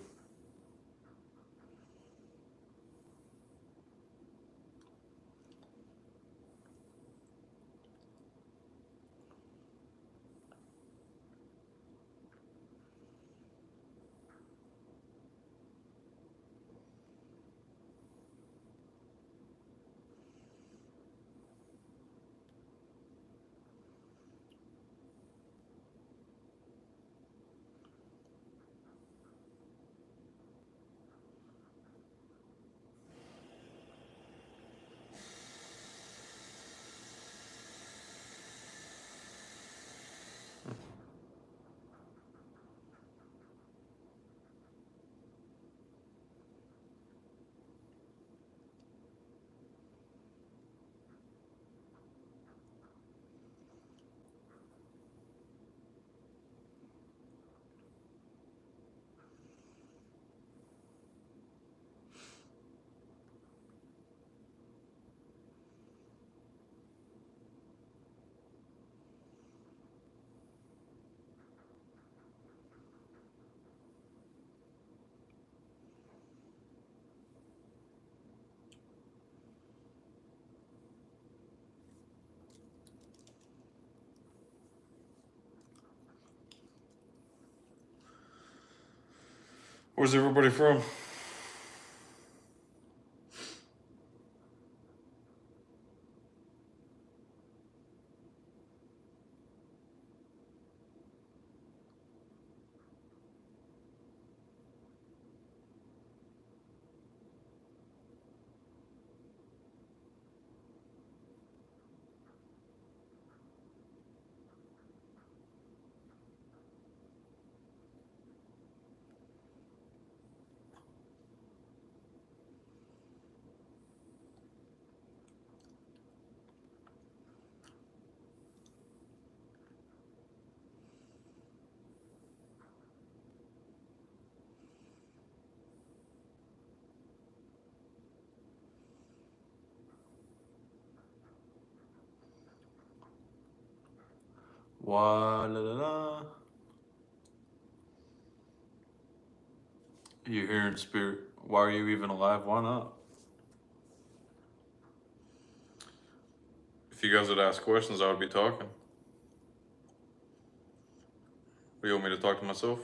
Where's everybody from? Why la la la? You're here in spirit. Why are you even alive? Why not? If you guys would ask questions, I would be talking. You want me to talk to myself?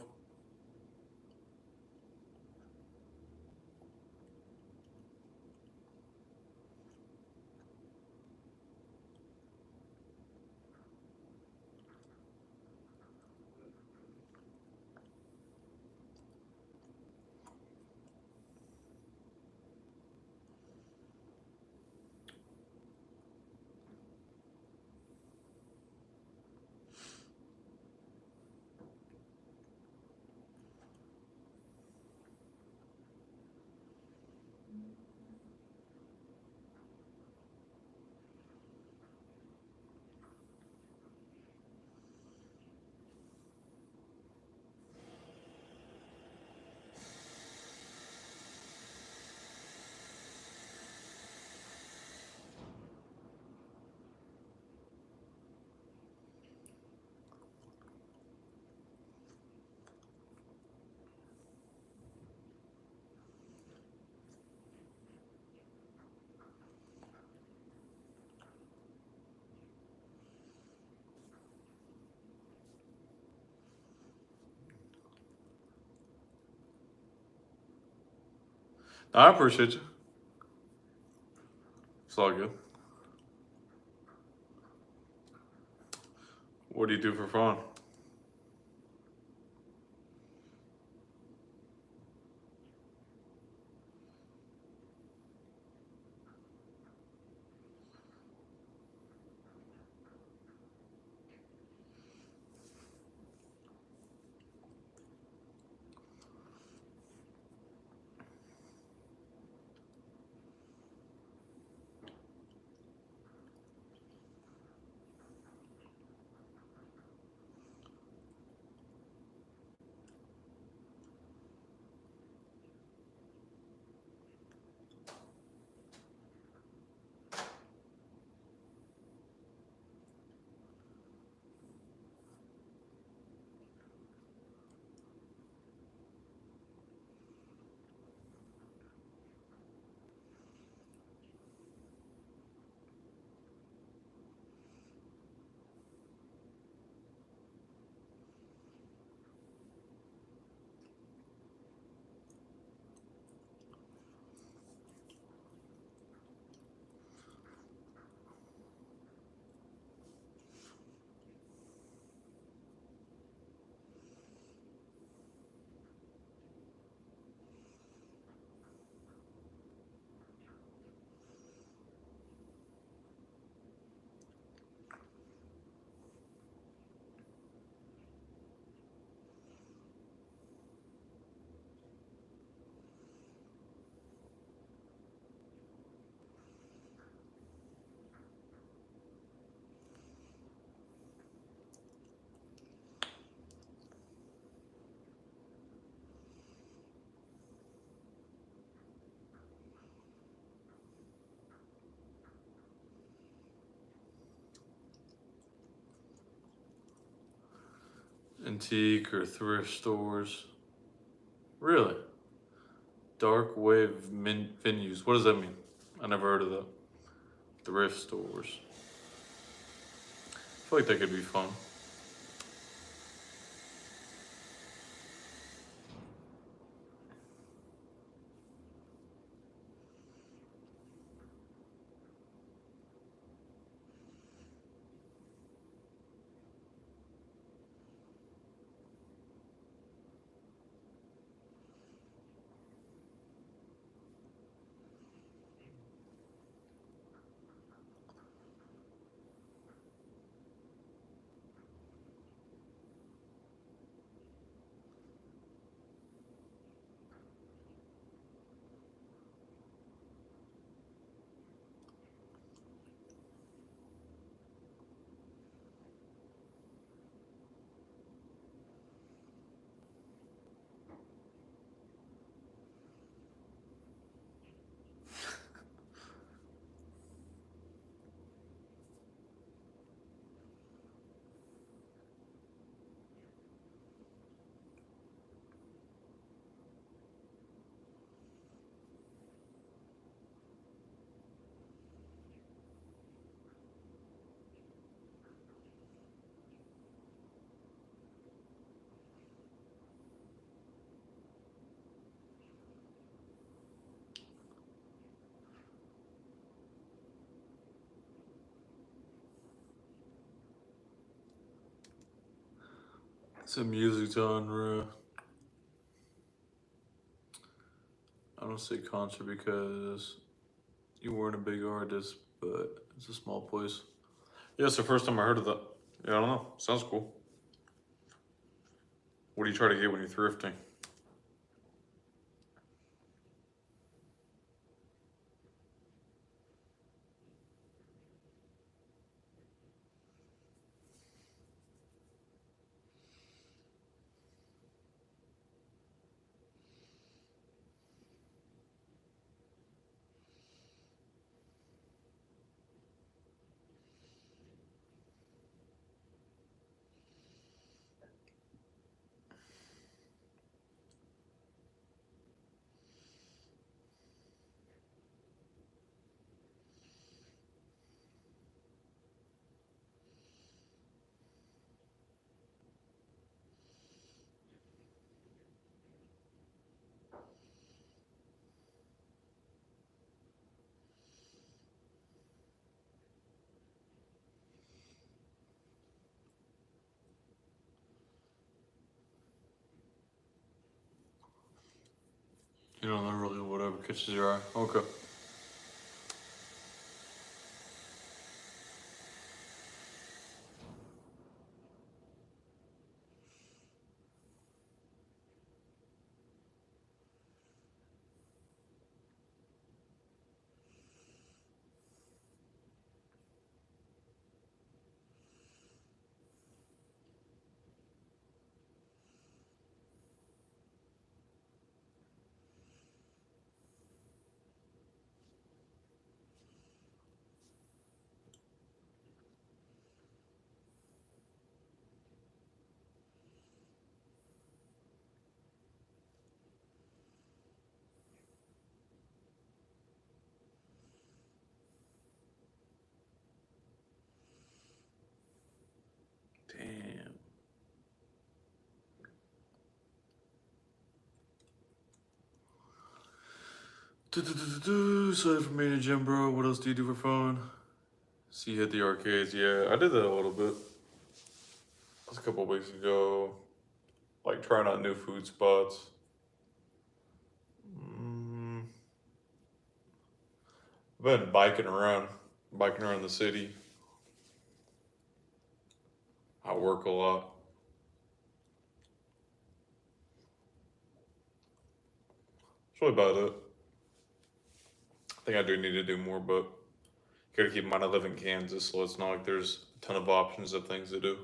I appreciate you. It's all good. What do you do for fun? Antique or thrift stores. Really? Dark wave venues. What does that mean? I never heard of that. Thrift stores. I feel like that could be fun. It's a music genre. I don't say concert because you weren't a big artist, but it's a small place. Yeah, it's the first time I heard of that. Yeah, I don't know. Sounds cool. What do you try to get when you're thrifting? You know, not really whatever catches your eye. Okay. Damn. Aside from being a gym bro, what else do you do for fun? So you hit the arcades. Yeah, I did that a little bit. That was a couple weeks ago. Like trying out new food spots. I've been biking around the city. I work a lot. That's really about it. I think I do need to do more, but gotta keep in mind I live in Kansas, so it's not like there's a ton of options of things to do.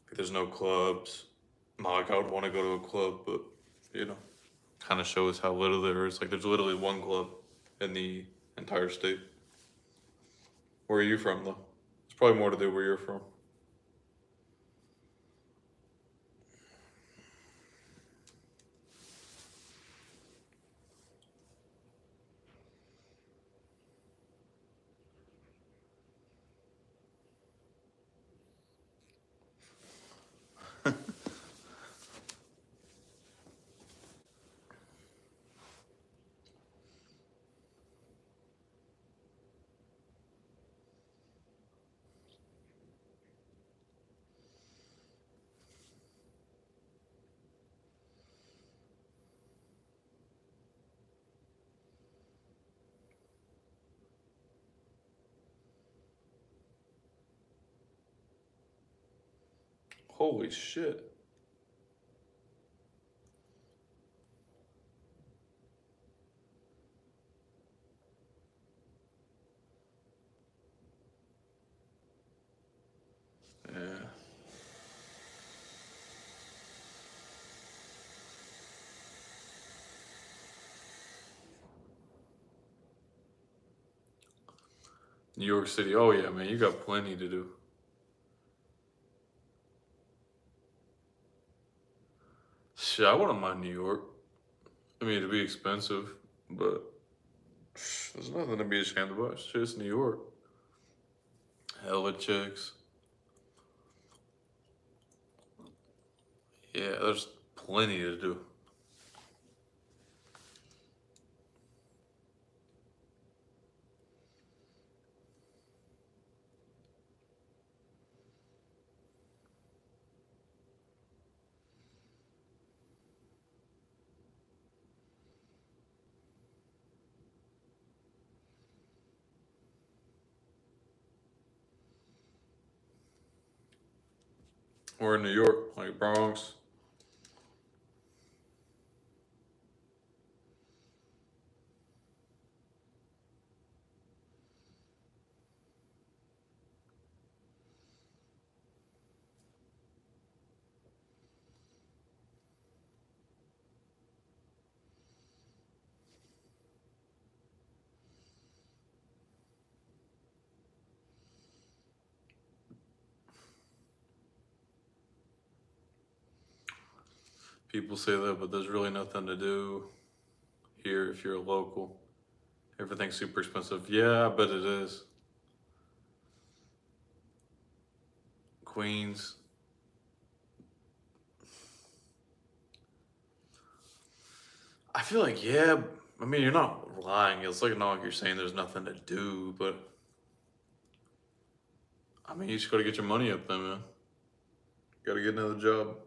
Like there's no clubs. Not like I would want to go to a club, but you know, kind of shows how little there is. Like there's literally one club in the entire state. Where are you from, though? It's probably more to do where you're from. Holy shit. Yeah. New York City. Oh yeah, man, you got plenty to do. Shit, I wouldn't mind New York. I mean, it'd be expensive, but there's nothing to be ashamed about. It's just New York. Hella chicks. Yeah, there's plenty to do. Or in New York, like Bronx. People say that, but there's really nothing to do here if you're a local. Everything's super expensive. Yeah, I bet it is. Queens. I feel like, yeah, I mean, you're not lying. It's like not like you're saying there's nothing to do, but I mean, you just gotta get your money up there, man. Gotta get another job.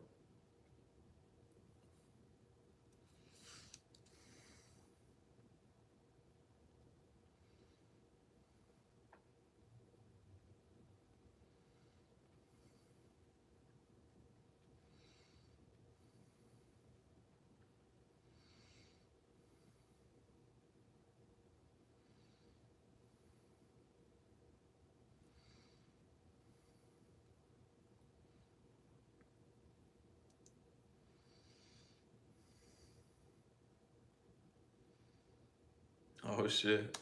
Oh, shit.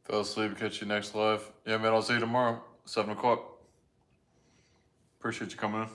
Fell asleep. Catch you next live. Yeah, man. I'll see you tomorrow, 7 o'clock. Appreciate you coming in.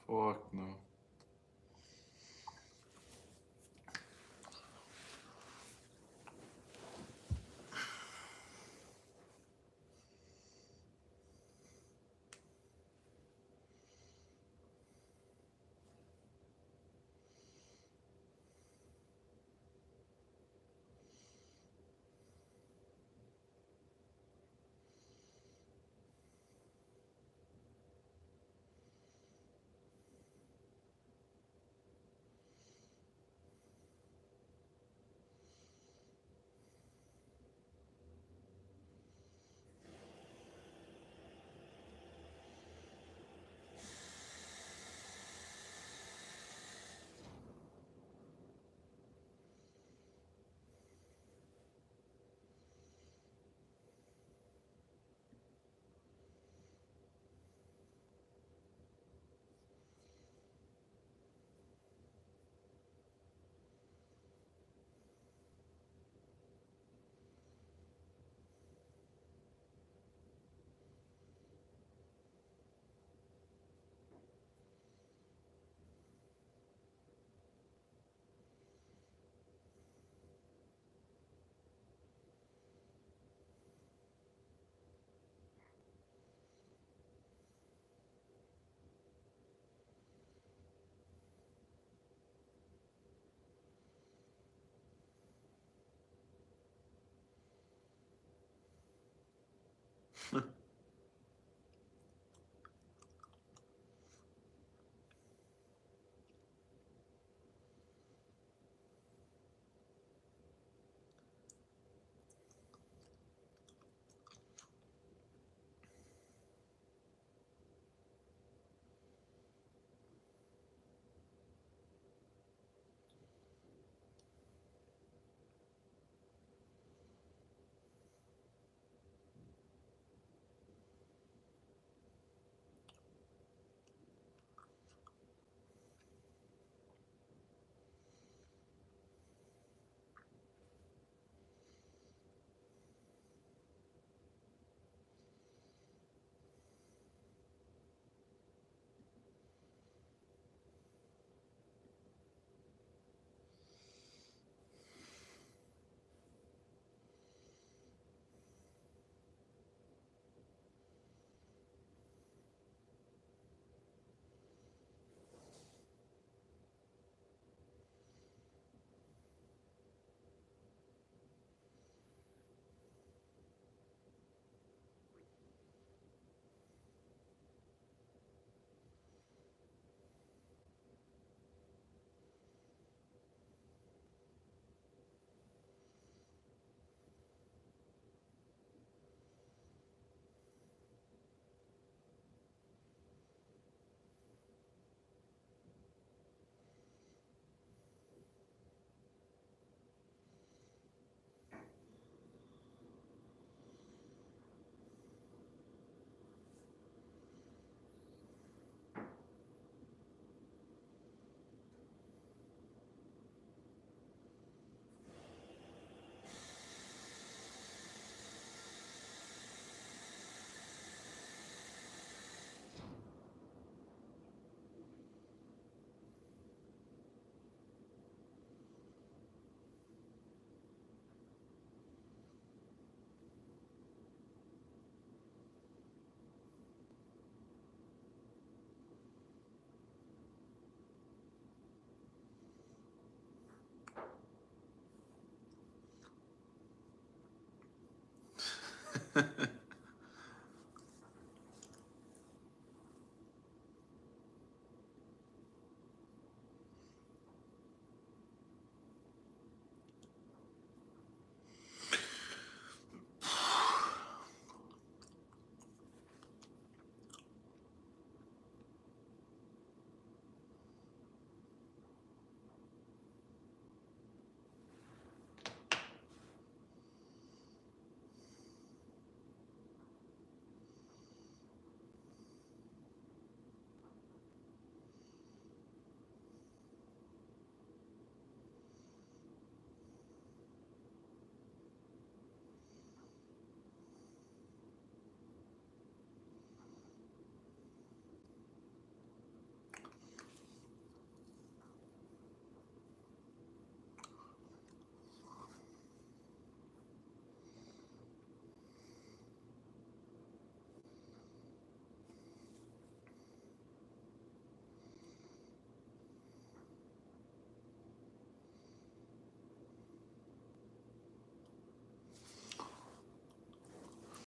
Fuck no.